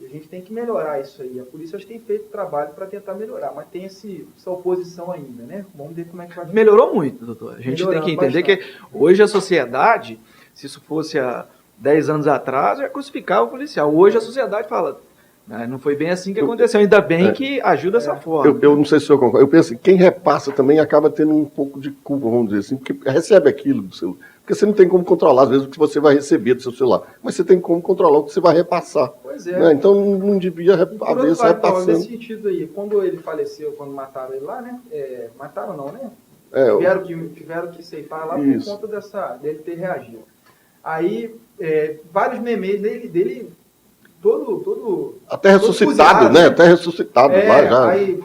E a gente tem que melhorar isso aí. A polícia tem feito trabalho para tentar melhorar, mas tem essa oposição ainda, né? Vamos ver como é que vai... Melhorou muito, doutor. A gente tem que entender que hoje a sociedade, se isso fosse há 10 anos atrás, já crucificava o policial. Hoje a sociedade fala, não foi bem assim que aconteceu. Ainda bem que ajuda dessa forma. Eu não sei se o senhor concorda. Eu penso que quem repassa também acaba tendo um pouco de culpa, vamos dizer assim, porque recebe aquilo do seu... Porque você não tem como controlar, às vezes, o que você vai receber do seu celular. Mas você tem como controlar o que você vai repassar. Pois é. Né? Então não devia haver esse repassando. Nesse sentido aí, quando ele faleceu, quando mataram ele lá, né? Mataram não, né? Tiveram que ceifar lá por conta dele ter reagido. Aí, vários memes dele todo até ressuscitado, né? Até ressuscitado lá já. Aí,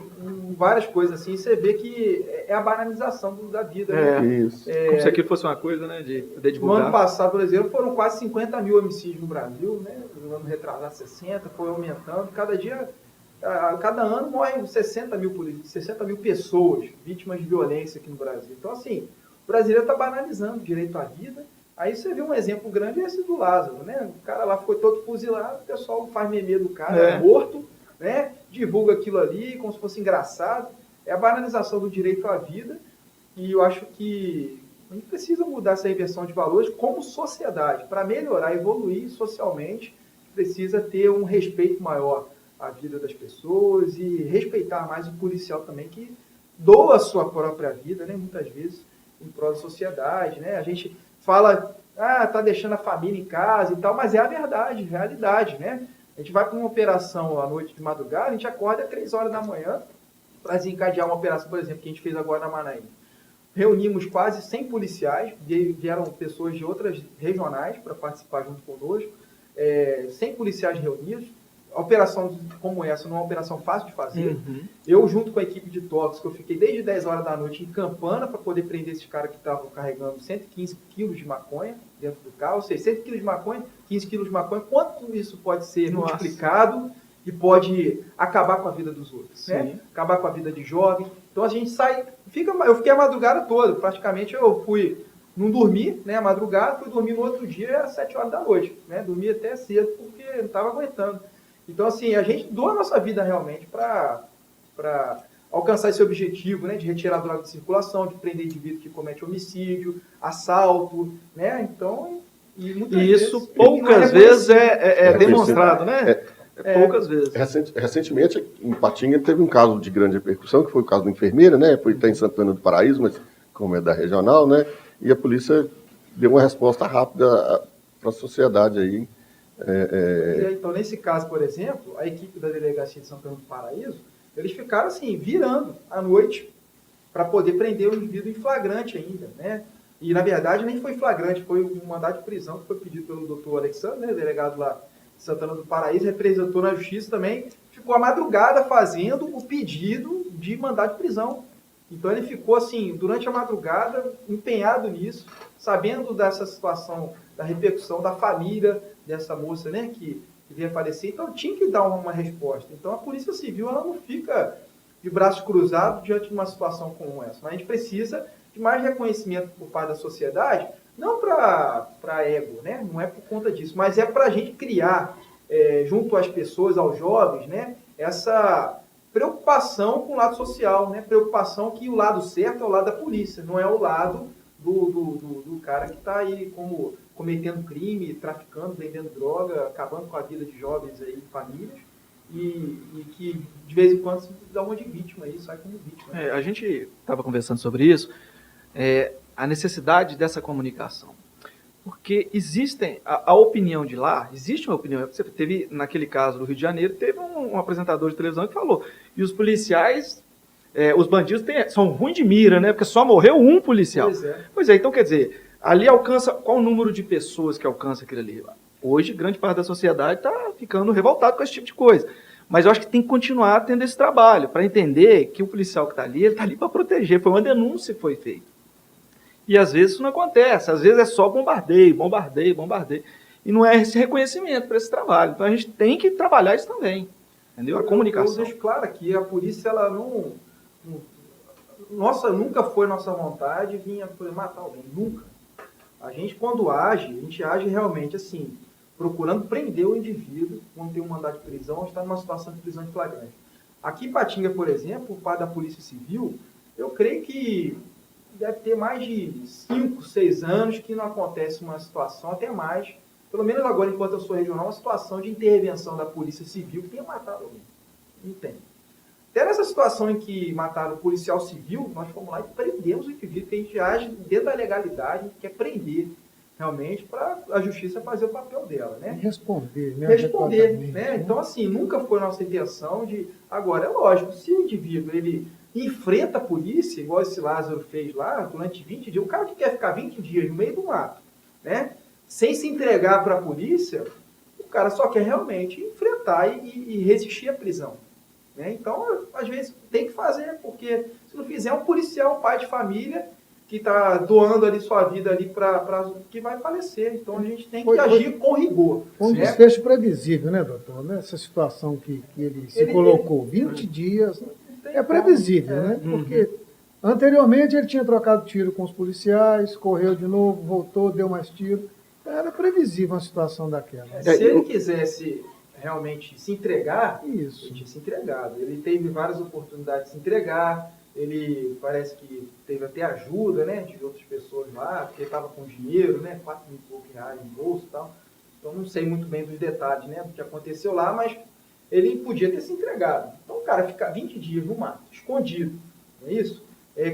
várias coisas assim, você vê que é a banalização da vida. Isso. Como se aquilo fosse uma coisa, né, de poder divulgar. No ano passado, por exemplo, foram quase 50 mil homicídios no Brasil, né? No ano retrasado, 60, foi aumentando. Cada ano morrem 60 mil pessoas vítimas de violência aqui no Brasil. Então, assim, o brasileiro está banalizando o direito à vida. Aí você vê um exemplo grande, esse do Lázaro, né? O cara lá ficou todo fuzilado, o pessoal faz meme do cara morto, né? Divulga aquilo ali como se fosse engraçado. É a banalização do direito à vida, e eu acho que a gente precisa mudar essa inversão de valores como sociedade. Para melhorar, evoluir socialmente, precisa ter um respeito maior à vida das pessoas e respeitar mais o policial também, que doa a sua própria vida, né? Muitas vezes, em prol da sociedade, né? A gente fala, tá deixando a família em casa e tal, mas é a verdade, realidade, né? A gente vai para uma operação à noite de madrugada, a gente acorda às 3 horas da manhã para desencadear uma operação, por exemplo, que a gente fez agora na Manaíra. Reunimos quase 100 policiais, vieram pessoas de outras regionais para participar junto conosco, 100 policiais reunidos. A operação como essa não é uma operação fácil de fazer. Uhum. Eu, junto com a equipe de toques, que eu fiquei desde 10 horas da noite em Campana para poder prender esses caras que estavam carregando 115 quilos de maconha dentro do carro, ou seja, 100 quilos de maconha, 15 quilos de maconha, quanto isso pode ser multiplicado e pode acabar com a vida dos outros, né? Acabar com a vida de jovens. Então a gente sai, eu fiquei a madrugada toda, praticamente não dormi, né, a madrugada, fui dormir no outro dia às 7 horas da noite, né? Dormi até cedo porque não estava aguentando. Então, assim, a gente doa a nossa vida realmente para alcançar esse objetivo, né, de retirar droga de circulação, de prender indivíduo que comete homicídio, assalto, né? Então, e isso poucas vezes é demonstrado, né? Poucas vezes. Recentemente, em Patinga, teve um caso de grande repercussão, que foi o caso da enfermeira, né? Foi até em Santana do Paraíso, mas como é da regional, né? E a polícia deu uma resposta rápida para a sociedade aí. Então, nesse caso, por exemplo, a equipe da Delegacia de Santana do Paraíso, eles ficaram assim, virando à noite para poder prender o indivíduo em flagrante ainda, né? E, na verdade, nem foi flagrante, foi um mandado de prisão que foi pedido pelo doutor Alexandre, né, delegado lá de Santana do Paraíso, representou na justiça também, ficou a madrugada fazendo o pedido de mandado de prisão. Então, ele ficou, assim, durante a madrugada, empenhado nisso, sabendo dessa situação, da repercussão da família dessa moça, né, que veio a falecer. Então, tinha que dar uma resposta. Então, a Polícia Civil, ela não fica de braços cruzados diante de uma situação como essa. Mas a gente precisa de mais reconhecimento por parte da sociedade, não para ego, né? Não é por conta disso, mas é para a gente criar junto às pessoas, aos jovens, né, essa preocupação com o lado social, né, preocupação que o lado certo é o lado da polícia, não é o lado do cara que está aí como cometendo crime, traficando, vendendo droga, acabando com a vida de jovens aí, famílias, e que de vez em quando se dá uma de vítima aí, sai como vítima. A gente estava conversando sobre isso, a necessidade dessa comunicação. Porque existem, a opinião de lá, existe uma opinião, você teve, naquele caso do Rio de Janeiro, teve um apresentador de televisão que falou, e os policiais, os bandidos são ruins de mira, né? Porque só morreu um policial. Pois é, então quer dizer, ali alcança, qual o número de pessoas que alcança aquilo ali? Hoje, grande parte da sociedade está ficando revoltado com esse tipo de coisa. Mas eu acho que tem que continuar tendo esse trabalho, para entender que o policial que está ali, ele está ali para proteger, foi uma denúncia que foi feita. E às vezes isso não acontece, às vezes é só bombardeio. E não é esse reconhecimento para esse trabalho. Então a gente tem que trabalhar isso também, entendeu? A comunicação. Eu deixo claro aqui, a polícia, ela nunca foi nossa vontade vir matar alguém, nunca. A gente, quando age, a gente age realmente assim, procurando prender o indivíduo quando tem um mandado de prisão ou está numa situação de prisão em flagrante. Aqui em Patinga, por exemplo, o parte da Polícia Civil, eu creio que deve ter mais de 5, 6 anos que não acontece uma situação, até mais, pelo menos agora, enquanto eu sou regional, uma situação de intervenção da Polícia Civil que tenha matado alguém. Não tem. Até nessa situação em que mataram o policial civil, nós fomos lá e prendemos o indivíduo, que a gente age dentro da legalidade, a gente quer prender realmente para a justiça fazer o papel dela, né? Responder, né? Né? Então, assim, nunca foi nossa intenção de... Agora, é lógico, se o indivíduo, ele enfrenta a polícia, igual esse Lázaro fez lá, durante 20 dias, o cara que quer ficar 20 dias no meio do mato, né? Sem se entregar para a polícia, o cara só quer realmente enfrentar e resistir à prisão. Né? Então, às vezes, tem que fazer, porque se não fizer, um policial, um pai de família, que está doando ali sua vida ali que vai falecer. Então, a gente tem que agir com rigor. Um desfecho previsível, né, doutor? Nessa situação que ele se colocou, 20 dias, é previsível, né? Porque anteriormente ele tinha trocado tiro com os policiais, correu de novo, voltou, deu mais tiro. Era previsível uma situação daquela. Se ele quisesse realmente se entregar, isso, ele tinha se entregado. Ele teve várias oportunidades de se entregar, ele parece que teve até ajuda, né, de outras pessoas lá, porque ele estava com dinheiro, né, 4 mil e poucos reais no bolso e tal. Então não sei muito bem dos detalhes, né, do que aconteceu lá, mas ele podia ter se entregado. Então o cara fica 20 dias no mato, escondido, não é isso?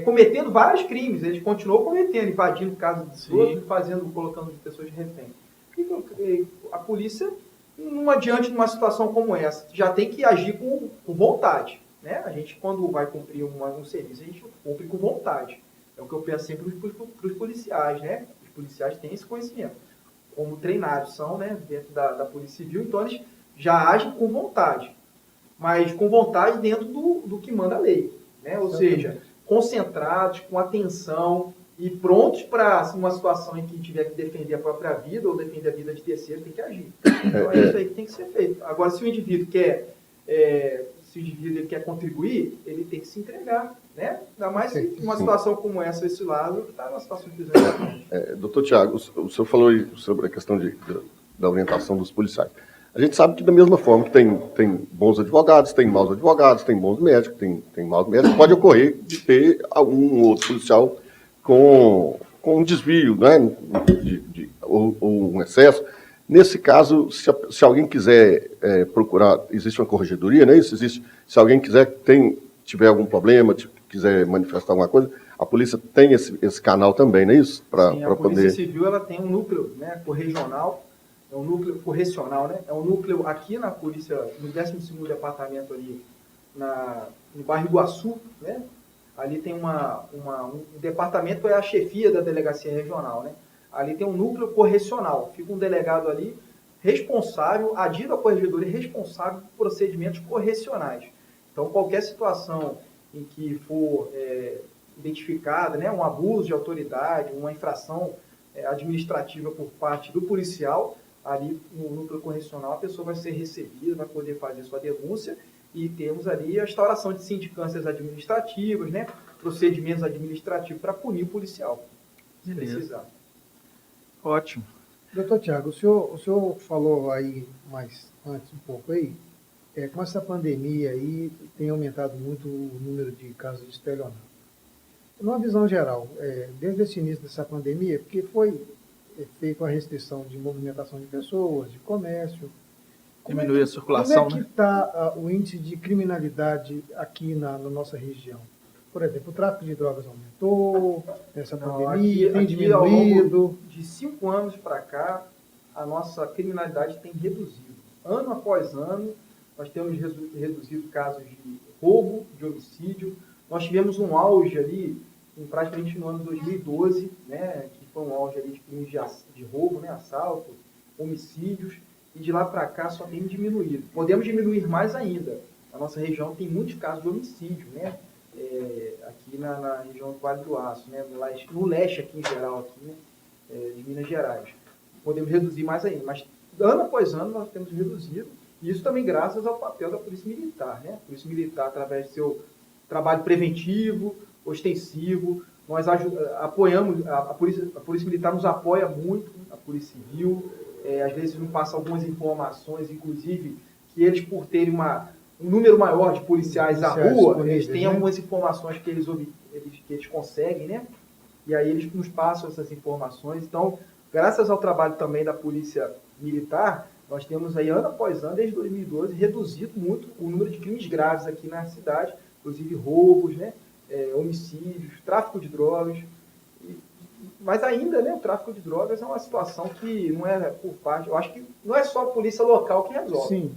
Cometendo vários crimes, ele continuou cometendo, invadindo casa dos outros, colocando pessoas de refém. E a polícia, não adiante numa situação como essa, já tem que agir com vontade. Né? A gente, quando vai cumprir um serviço, a gente cumpre com vontade. É o que eu penso sempre para os policiais. Né? Os policiais têm esse conhecimento. Como treinados são, né, dentro da Polícia Civil, então eles já agem com vontade. Mas com vontade dentro do que manda a lei. Né? Ou seja, concentrados, com atenção e prontos para uma situação em que tiver que defender a própria vida ou defender a vida de terceiro, tem que agir. Então é isso aí que tem que ser feito. Agora, se o indivíduo quer contribuir, ele tem que se entregar, né? Ainda mais se uma situação como essa, esse lado, que está numa situação de prisão. Doutor Tiago, o senhor falou aí sobre a questão da orientação dos policiais. A gente sabe que da mesma forma que tem bons advogados, tem maus advogados, tem bons médicos, tem maus médicos, pode ocorrer de ter algum outro policial com um desvio, né, ou um excesso. Nesse caso, se alguém quiser procurar, existe uma corregedoria, né? Isso existe. Se alguém tiver algum problema, quiser manifestar alguma coisa, a polícia tem esse canal também, não é isso? A Polícia Civil, ela tem um núcleo, né, corregional, é um núcleo correcional, né? É um núcleo aqui na polícia, no 12º departamento ali, no bairro Iguaçu, né? Ali tem um departamento, é a chefia da delegacia regional, né? Ali tem um núcleo correcional, fica um delegado ali responsável, adido à corregedoria, responsável por procedimentos correcionais. Então, qualquer situação em que for identificada, né, um abuso de autoridade, uma infração administrativa por parte do policial, ali no núcleo correcional a pessoa vai ser recebida, vai poder fazer sua denúncia e temos ali a instauração de sindicâncias administrativas, né, procedimentos administrativos para punir o policial, se precisar. Ótimo. Doutor Tiago, o senhor falou aí mais antes um pouco aí, com essa pandemia aí tem aumentado muito o número de casos de estelionato. Numa visão geral, desde esse início dessa pandemia, porque foi feita a restrição de movimentação de pessoas, de comércio. Diminuir a circulação, como é que está o índice de criminalidade aqui na nossa região? Por exemplo, o tráfico de drogas aumentou nessa pandemia, tem diminuído? Ao longo de 5 anos para cá, a nossa criminalidade tem reduzido. Ano após ano, nós temos reduzido casos de roubo, de homicídio. Nós tivemos um auge ali, praticamente no ano 2012, né, que foi um auge ali de crimes de roubo, né, assalto, homicídios, e de lá para cá só tem diminuído. Podemos diminuir mais ainda. A nossa região tem muitos casos de homicídio, né? Aqui na região do Vale do Aço, né? No leste aqui em geral, aqui, né? De Minas Gerais. Podemos reduzir mais ainda, mas ano após ano nós temos reduzido, e isso também graças ao papel da Polícia Militar, né? A Polícia Militar, através do seu trabalho preventivo, ostensivo, nós apoiamos, a Polícia Militar nos apoia muito, a Polícia Civil, às vezes nos passa algumas informações, inclusive, que eles, por terem um número maior de policiais à rua, eles têm algumas informações que eles conseguem, né? E aí eles nos passam essas informações. Então, graças ao trabalho também da Polícia Militar, nós temos aí, ano após ano, desde 2012, reduzido muito o número de crimes graves aqui na cidade, inclusive roubos, né? Homicídios, tráfico de drogas. Mas ainda, né, o tráfico de drogas é uma situação que não é por parte... Eu acho que não é só a polícia local que resolve. Sim.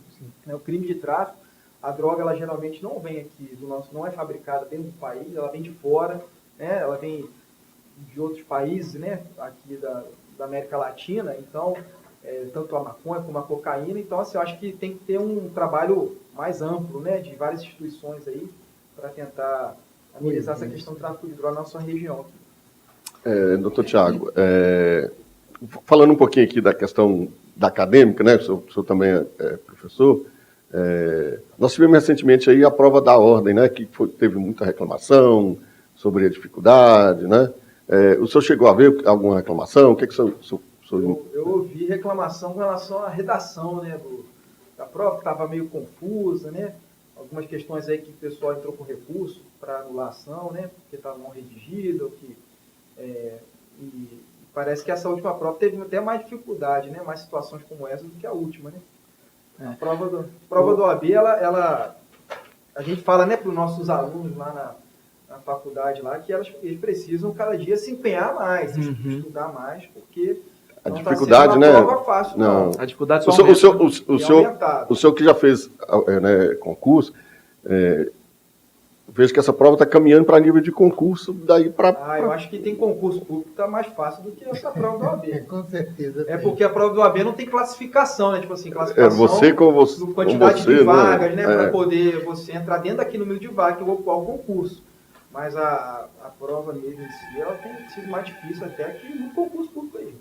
O crime de tráfico, a droga, ela geralmente não vem aqui não é fabricada dentro do país, ela vem de fora, né, ela vem de outros países, né, aqui da América Latina, então, tanto a maconha como a cocaína. Então, assim, eu acho que tem que ter um trabalho mais amplo, né, de várias instituições aí, para tentar amenizar essa questão do tráfico de droga na nossa região. Doutor Tiago, falando um pouquinho aqui da questão da acadêmica, né, o senhor também é professor, nós tivemos recentemente aí a prova da ordem, né, que teve muita reclamação sobre a dificuldade, né? O senhor chegou a ver alguma reclamação? O que o senhor... Eu ouvi reclamação com relação à redação, né, da prova, que estava meio confusa, né? Algumas questões aí que o pessoal entrou com recurso para anulação, né, porque estava mal redigida, e parece que essa última prova teve até mais dificuldade, né, mais situações como essa do que a última, né? A prova do OAB, a gente fala, né, para os nossos alunos lá na faculdade lá, que eles precisam cada dia se empenhar mais, estudar mais, porque a não dificuldade, tá sendo uma prova fácil, não. A dificuldade só o senhor que já fez concurso, vejo que essa prova está caminhando para nível de concurso, daí para... eu acho que tem concurso público que está mais fácil do que essa prova do OAB. Com certeza. Porque a prova do OAB não tem classificação, né? Tipo assim, classificação no quantidade de vagas, né? Para Para poder você entrar dentro daquele número de vagas que eu vou ocupar o concurso. Mas a prova mesmo em si, ela tem sido mais difícil até que no concurso público aí.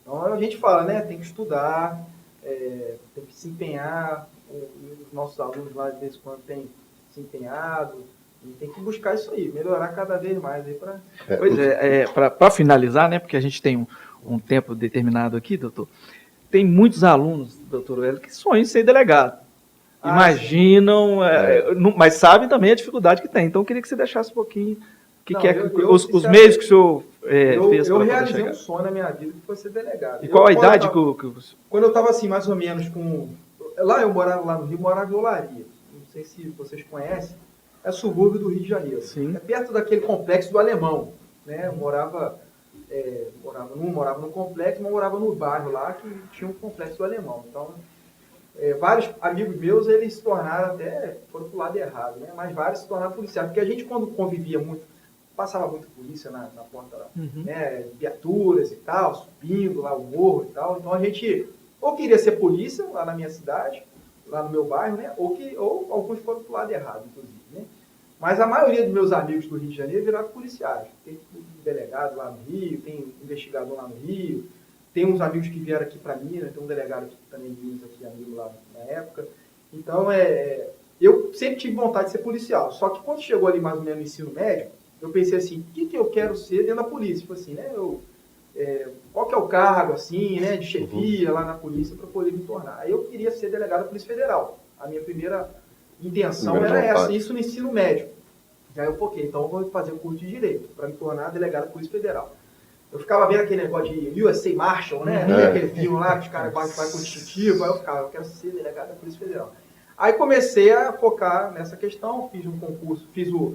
Então a gente fala, né? Tem que estudar, tem que se empenhar. Os nossos alunos lá, de vez em quando, têm se empenhado. E tem que buscar isso aí, melhorar cada vez mais aí para... Pois para finalizar, né, porque a gente tem um tempo determinado aqui, doutor, tem muitos alunos, doutor Hélio, que sonham em ser delegado. Imaginam, mas sabem também a dificuldade que tem. Então, eu queria que você deixasse um pouquinho os meios que o senhor fez para poder chegar. Eu realizei um sonho na minha vida que foi ser delegado. E qual a idade que Quando eu estava assim, mais ou menos com... Lá eu morava lá no Rio, morava em Olaria. Não sei se vocês conhecem. É subúrbio do Rio de Janeiro. Sim. É perto daquele complexo do Alemão. Né? Eu morava no complexo, mas morava no bairro lá que tinha um complexo do Alemão. Então, vários amigos meus, eles se tornaram até, foram pro lado errado, né? Mas vários se tornaram policiais. Porque a gente, quando convivia muito, passava muito polícia na porta lá, né? Viaturas e tal, subindo lá o morro e tal. Então a gente ou queria ser polícia lá na minha cidade, lá no meu bairro, né? Ou alguns foram pro lado errado, inclusive, né? Mas a maioria dos meus amigos do Rio de Janeiro viraram policiais. Tem delegado lá no Rio, tem investigador lá no Rio, tem uns amigos que vieram aqui para Minas, tem um delegado aqui também de Minas, aqui, amigo lá na época. Então, eu sempre tive vontade de ser policial. Só que quando chegou ali mais ou menos no ensino médio, eu pensei assim, o que eu quero ser dentro da polícia? Tipo assim, né? qual que é o cargo, assim, né, de chefia lá na polícia para poder me tornar. Aí eu queria ser delegado da Polícia Federal. A minha primeira intenção era essa, isso no ensino médio. E aí eu foquei, então eu vou fazer o curso de Direito para me tornar delegado da Polícia Federal. Eu ficava vendo aquele negócio de USA Marshal, né? Aquele filme lá que os caras vai com o distintivo, aí eu quero ser delegado da Polícia Federal. Aí comecei a focar nessa questão, fiz um concurso, fiz o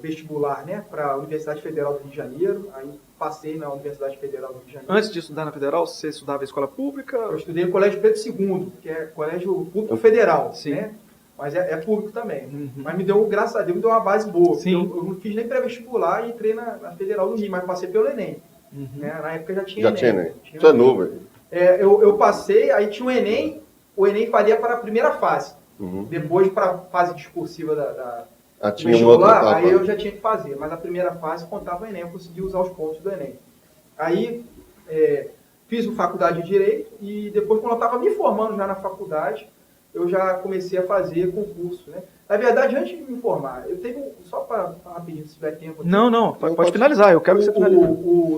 vestibular, né, para a Universidade Federal do Rio de Janeiro, aí passei na Universidade Federal do Rio de Janeiro. Antes de estudar na Federal, você estudava em escola pública? Eu estudei no Colégio Pedro II, que é Colégio Público Federal, Sim. né? Mas é público também. Mas me deu, graças a Deus, me deu uma base boa. Sim. Eu não fiz nem pré-vestibular e entrei na Federal do Rio, mas passei pelo Enem. Né? Na época já tinha Enem. Isso é novo aí. Eu passei, aí tinha o Enem valia para a primeira fase. Depois, para a fase discursiva do Tinha uma outra vestibular, etapa. aí eu já tinha que fazer. Mas a primeira fase contava o Enem, eu consegui usar os pontos do Enem. Aí fiz a faculdade de Direito e depois, quando eu estava me formando já na faculdade, eu já comecei a fazer concurso, né? Na verdade, antes de me formar, eu teve só para rapidinho, se tiver tempo. Não, pode finalizar, eu quero que você finalize.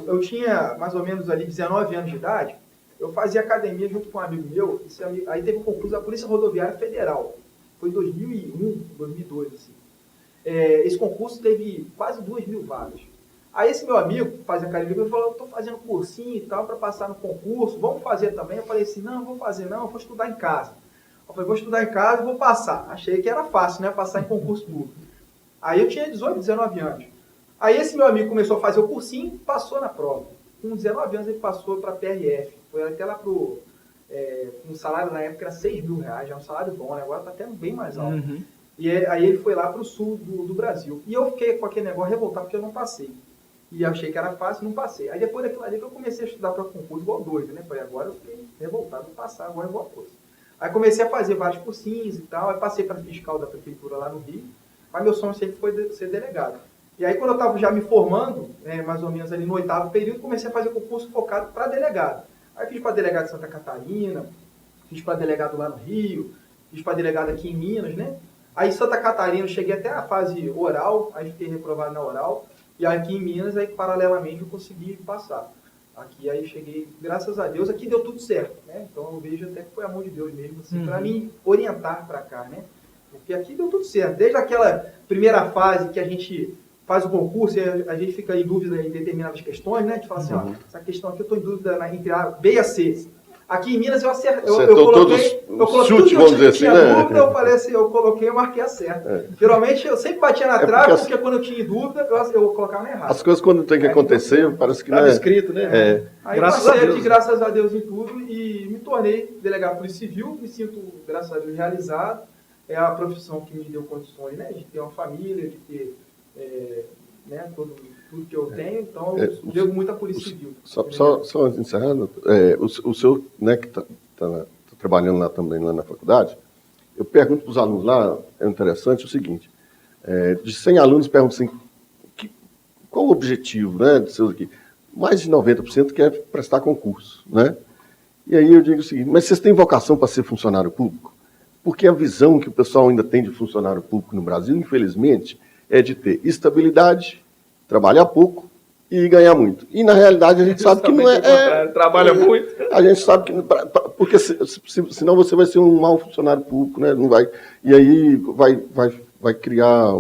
Eu tinha mais ou menos ali 19 anos de idade, eu fazia academia junto com um amigo meu, aí teve um concurso da Polícia Rodoviária Federal, foi em 2001, 2002, assim. Esse concurso teve quase 2.000 vagas. Aí esse meu amigo, que fazia academia, ele falou, eu estou fazendo cursinho e tal, para passar no concurso, vamos fazer também? Eu falei assim, não vou fazer não, eu vou estudar em casa. Eu falei, vou estudar em casa e vou passar. Achei que era fácil, né? Passar em concurso público. Aí eu tinha 18, 19 anos. Aí esse meu amigo começou a fazer o cursinho, passou na prova. Com 19 anos ele passou para a PRF. Foi até lá pro... um salário na época era R$6.000, já é um salário bom, né? Agora está até bem mais alto. E aí ele foi lá para o sul do Brasil. E eu fiquei com aquele negócio revoltado porque eu não passei. E achei que era fácil, não passei. Aí depois daquilo ali que eu comecei a estudar para concurso igual doido, né? Falei, agora eu fiquei revoltado de passar, agora é igual coisa. Aí comecei a fazer vários cursinhos e tal, aí passei para fiscal da prefeitura lá no Rio, mas meu sonho sempre foi ser delegado. E aí quando eu estava já me formando, mais ou menos ali no 8º período, comecei a fazer concurso focado para delegado. Aí fiz para delegado de Santa Catarina, fiz para delegado lá no Rio, fiz para delegado aqui em Minas, né? Aí em Santa Catarina eu cheguei até a fase oral, aí fiquei reprovado na oral, e aqui em Minas, aí paralelamente eu consegui passar. Aqui aí cheguei, graças a Deus, aqui deu tudo certo, né? Então eu vejo até que foi a mão de Deus mesmo, assim, para me orientar para cá, né? Porque aqui deu tudo certo. Desde aquela primeira fase que a gente faz o concurso e a gente fica em dúvida em determinadas questões, né? A gente fala assim, ó, essa questão aqui eu estou em dúvida entre A, B e a C. Aqui em Minas eu acertei, eu coloquei tudo que eu tinha dúvida, eu falei assim, eu coloquei e marquei a certa. Geralmente eu sempre batia na trave, porque quando eu tinha dúvida, eu colocava na errada. As coisas quando tem que acontecer, parece que não é escrito, né? Aí passei aqui, graças a Deus, em tudo, e me tornei delegado de Polícia Civil, me sinto, graças a Deus, realizado. É a profissão que me deu condições, né, de ter uma família, de ter né, tudo que eu tenho, então eu devo muito à Polícia Civil. Só encerrando, o senhor, né, que está trabalhando lá também, lá na faculdade, eu pergunto para os alunos lá, é interessante o seguinte, de 100 alunos, pergunto assim, qual o objetivo, né, de seus aqui? Mais de 90% quer prestar concurso, né? E aí eu digo o seguinte, mas vocês têm vocação para ser funcionário público? Porque a visão que o pessoal ainda tem de funcionário público no Brasil, infelizmente, é de ter estabilidade, trabalhar pouco e ganhar muito. E, na realidade, a gente sabe que não é... Trabalha muito. A gente sabe que... Porque senão você vai ser um mau funcionário público, né? Não vai, e aí vai criar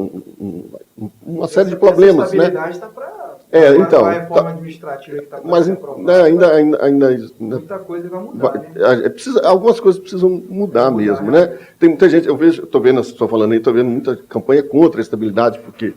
uma série de problemas, né? A estabilidade está para... então... A reforma administrativa que está para mas ainda... Muita coisa vai mudar, né? Algumas coisas precisam mudar mesmo, né? Tem muita gente... Estou vendo a pessoa falando aí, estou vendo muita campanha contra a estabilidade, porque...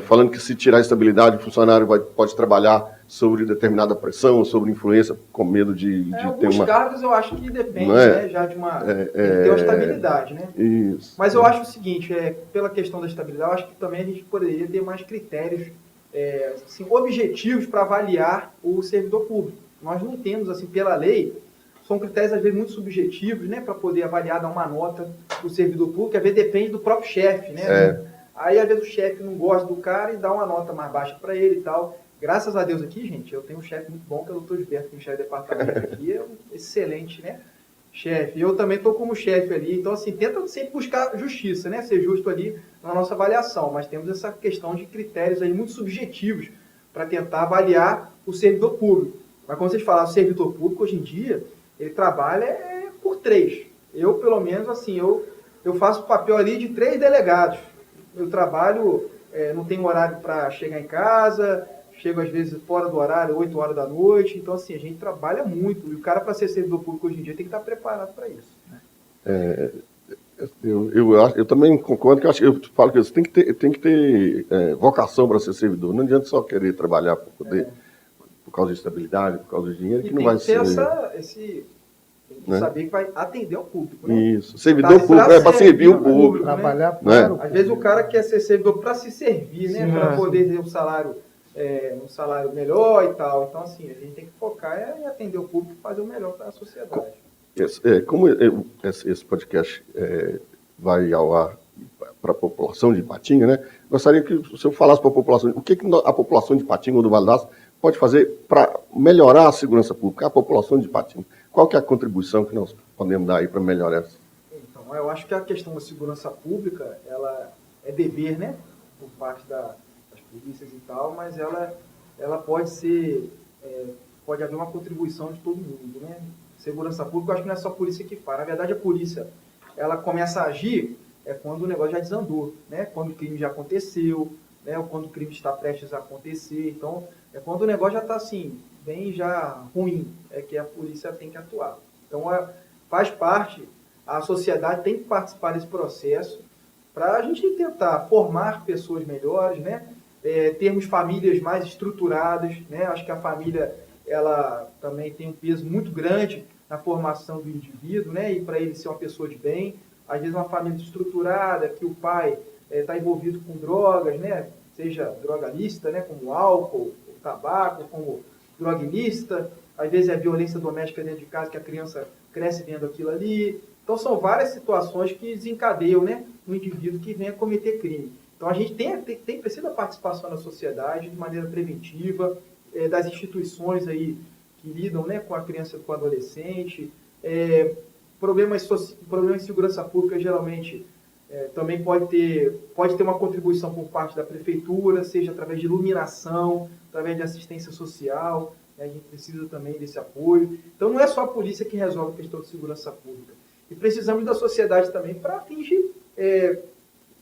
falando que se tirar a estabilidade, o funcionário pode trabalhar sobre determinada pressão, sobre influência, com medo de ter uma... Alguns cargos eu acho que depende, né, já de uma... ter uma estabilidade, né? Isso. Mas eu acho o seguinte, pela questão da estabilidade, eu acho que também a gente poderia ter mais critérios, assim, objetivos para avaliar o servidor público. Nós não temos, assim, pela lei, são critérios às vezes muito subjetivos, né, para poder avaliar, dar uma nota para o servidor público, às vezes depende do próprio chefe, né? Aí, às vezes, o chefe não gosta do cara e dá uma nota mais baixa para ele e tal. Graças a Deus aqui, gente, eu tenho um chefe muito bom, que é o Dr. Gilberto, que é o chefe de departamento aqui, é um excelente, né, chefe. E eu também estou como chefe ali. Então, assim, tenta sempre buscar justiça, né, ser justo ali na nossa avaliação. Mas temos essa questão de critérios aí muito subjetivos para tentar avaliar o servidor público. Mas quando vocês falam servidor público, hoje em dia, ele trabalha por 3. Eu, pelo menos, assim, eu faço o papel ali de 3 delegados. Eu trabalho, não tenho horário para chegar em casa, chego às vezes fora do horário, 8 horas da noite. Então, assim, a gente trabalha muito. E o cara, para ser servidor público hoje em dia, tem que estar preparado para isso. Eu também concordo que eu falo que você tem que ter vocação para ser servidor. Não adianta só querer trabalhar por causa de estabilidade, por causa de dinheiro, que não vai ser. Tem que saber que vai atender ao público. Né? Isso. Servidor público é para servir o público. Trabalhar para Às vezes o cara quer ser servidor para se servir, né? Para poder ter um salário melhor e tal. Então, assim, a gente tem que focar em atender o público e fazer o melhor para a sociedade. Como esse podcast vai ao ar para a população de Ipatinga, né? Gostaria que o senhor falasse para a população o que a população de Ipatinga ou do Vale d'Água pode fazer para melhorar a segurança pública, a população de Ipatinga. Qual que é a contribuição que nós podemos dar aí para melhorar isso? Então, eu acho que a questão da segurança pública, ela é dever, né? Por parte das polícias e tal, mas ela pode ser, pode haver uma contribuição de todo mundo, né? Segurança pública, eu acho que não é só a polícia que faz. Na verdade, a polícia, ela começa a agir quando o negócio já desandou, né? Quando o crime já aconteceu, né? Ou quando o crime está prestes a acontecer. Então, quando o negócio já está assim, bem já ruim, que a polícia tem que atuar. Então, faz parte, a sociedade tem que participar desse processo para a gente tentar formar pessoas melhores, né? Termos famílias mais estruturadas, né? Acho que a família, ela também tem um peso muito grande na formação do indivíduo, né? E para ele ser uma pessoa de bem. Às vezes uma família estruturada, que o pai está envolvido com drogas, né? Seja droga lícita, né? Como álcool, tabaco, como droguinista. Às vezes é violência doméstica dentro de casa, que a criança cresce vendo aquilo ali. Então são várias situações que desencadeiam, né? Um indivíduo que venha cometer crime. Então a gente precisa da participação da sociedade de maneira preventiva, das instituições aí que lidam, né, com a criança e com o adolescente. Problemas de segurança pública, geralmente, também pode ter uma contribuição por parte da prefeitura, seja através de iluminação, através de assistência social. A gente precisa também desse apoio. Então, não é só a polícia que resolve a questão de segurança pública. E precisamos da sociedade também para atingir,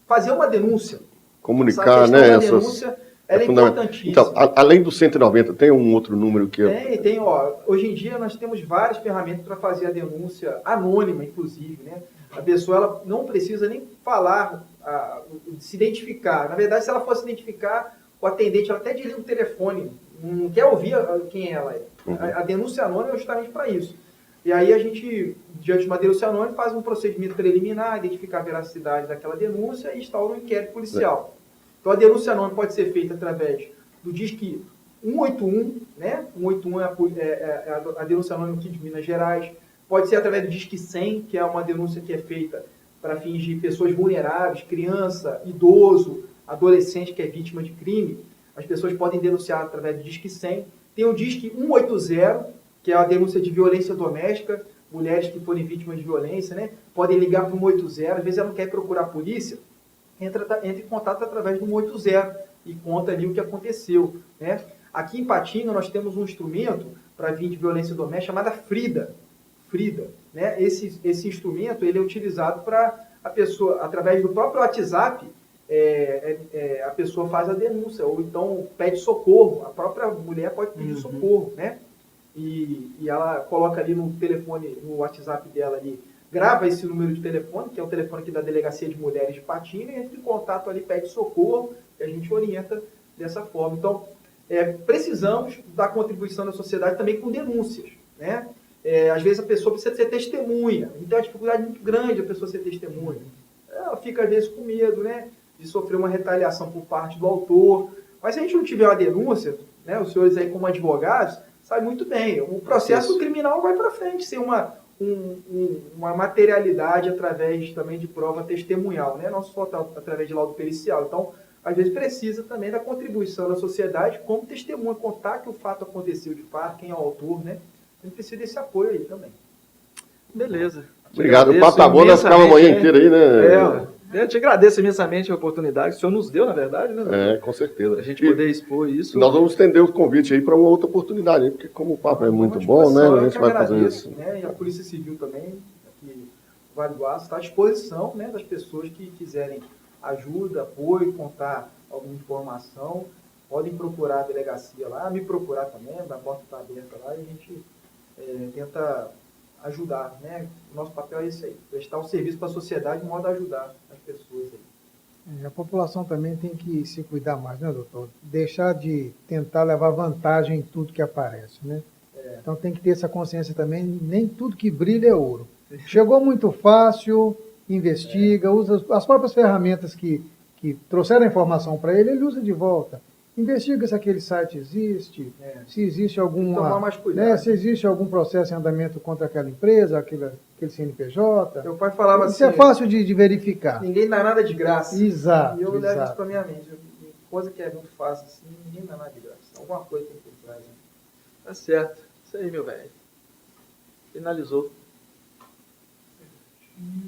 fazer uma denúncia. Comunicar, né? A denúncia, ela é importantíssima. Então, além do 190, tem um outro número que... Tem. Hoje em dia, nós temos várias ferramentas para fazer a denúncia anônima, inclusive, né? A pessoa, ela não precisa nem falar, se identificar. Na verdade, se ela fosse identificar, o atendente, ela até desliga o telefone, não quer ouvir quem ela é. Uhum. A denúncia anônima é justamente para isso. E aí a gente, diante de uma denúncia anônima, faz um procedimento preliminar, identificar a veracidade daquela denúncia e instaura um inquérito policial. Então a denúncia anônima pode ser feita através do Disque 181, né? 181 é a denúncia anônima aqui de Minas Gerais. Pode ser através do Disque 100, que é uma denúncia que é feita para fins de pessoas vulneráveis, criança, idoso, adolescente que é vítima de crime. As pessoas podem denunciar através do Disque 100. Tem o Disque 180, que é a denúncia de violência doméstica, mulheres que forem vítimas de violência, né? Podem ligar para o 180, às vezes ela não quer procurar a polícia, entra em contato através do 180 e conta ali o que aconteceu, né? Aqui em Ipatinga nós temos um instrumento para vítima de violência doméstica chamada Frida, né? Esse instrumento, ele é utilizado para a pessoa, através do próprio WhatsApp, a pessoa faz a denúncia, ou então pede socorro, a própria mulher pode pedir socorro, né? E ela coloca ali no telefone, no WhatsApp dela ali, grava esse número de telefone, que é o telefone aqui da Delegacia de Mulheres de Ipatinga, e entra em contato ali, pede socorro, e a gente orienta dessa forma. Então, precisamos da contribuição da sociedade também com denúncias, né? Às vezes a pessoa precisa ser testemunha, então é uma dificuldade muito grande a pessoa ser testemunha. Ela fica, às vezes, com medo, né, de sofrer uma retaliação por parte do autor. Mas se a gente não tiver uma denúncia, né, os senhores aí como advogados, sabem muito bem, o processo criminal vai para frente, sem uma materialidade através também de prova testemunhal, né, não só através de laudo pericial. Então, às vezes precisa também da contribuição da sociedade como testemunha, contar que o fato aconteceu de fato, quem é o autor, né? A gente precisa desse apoio aí também. Beleza. Obrigado. O papo tá bom, nós ficamos a manhã inteira aí, né? Eu te agradeço imensamente a oportunidade que o senhor nos deu, na verdade, né, doutor? Com certeza. Para a gente E poder expor isso. nós vamos estender o convite aí para uma outra oportunidade, hein, porque como o papo é muito Uma bom, né? disposição, A eu gente que vai fazer agradeço, isso. né, e a Polícia Civil também, aqui, o Vale do Aço, está à disposição, né, das pessoas que quiserem ajuda, apoio, contar alguma informação, podem procurar a delegacia lá, me procurar também, a porta está aberta lá e a gente tenta ajudar, né? O nosso papel é esse aí, prestar um serviço para a sociedade de modo a ajudar as pessoas aí. A população também tem que se cuidar mais, né, doutor? Deixar de tentar levar vantagem em tudo que aparece, né? Então tem que ter essa consciência também, nem tudo que brilha é ouro. Chegou muito fácil, investiga, usa as próprias ferramentas que trouxeram a informação para ele usa de volta. Investiga se aquele site existe, se existe Tomar mais cuidado. né, se existe algum processo em andamento contra aquela empresa, aquele CNPJ. Meu pai falava Isso assim, é fácil de verificar. ninguém dá nada de graça. Exato, E eu levo isso exato. para minha mente. Coisa que é muito fácil assim, ninguém dá nada de graça. Alguma coisa tem por trás. Né? Tá certo. Isso aí, meu velho. Finalizou.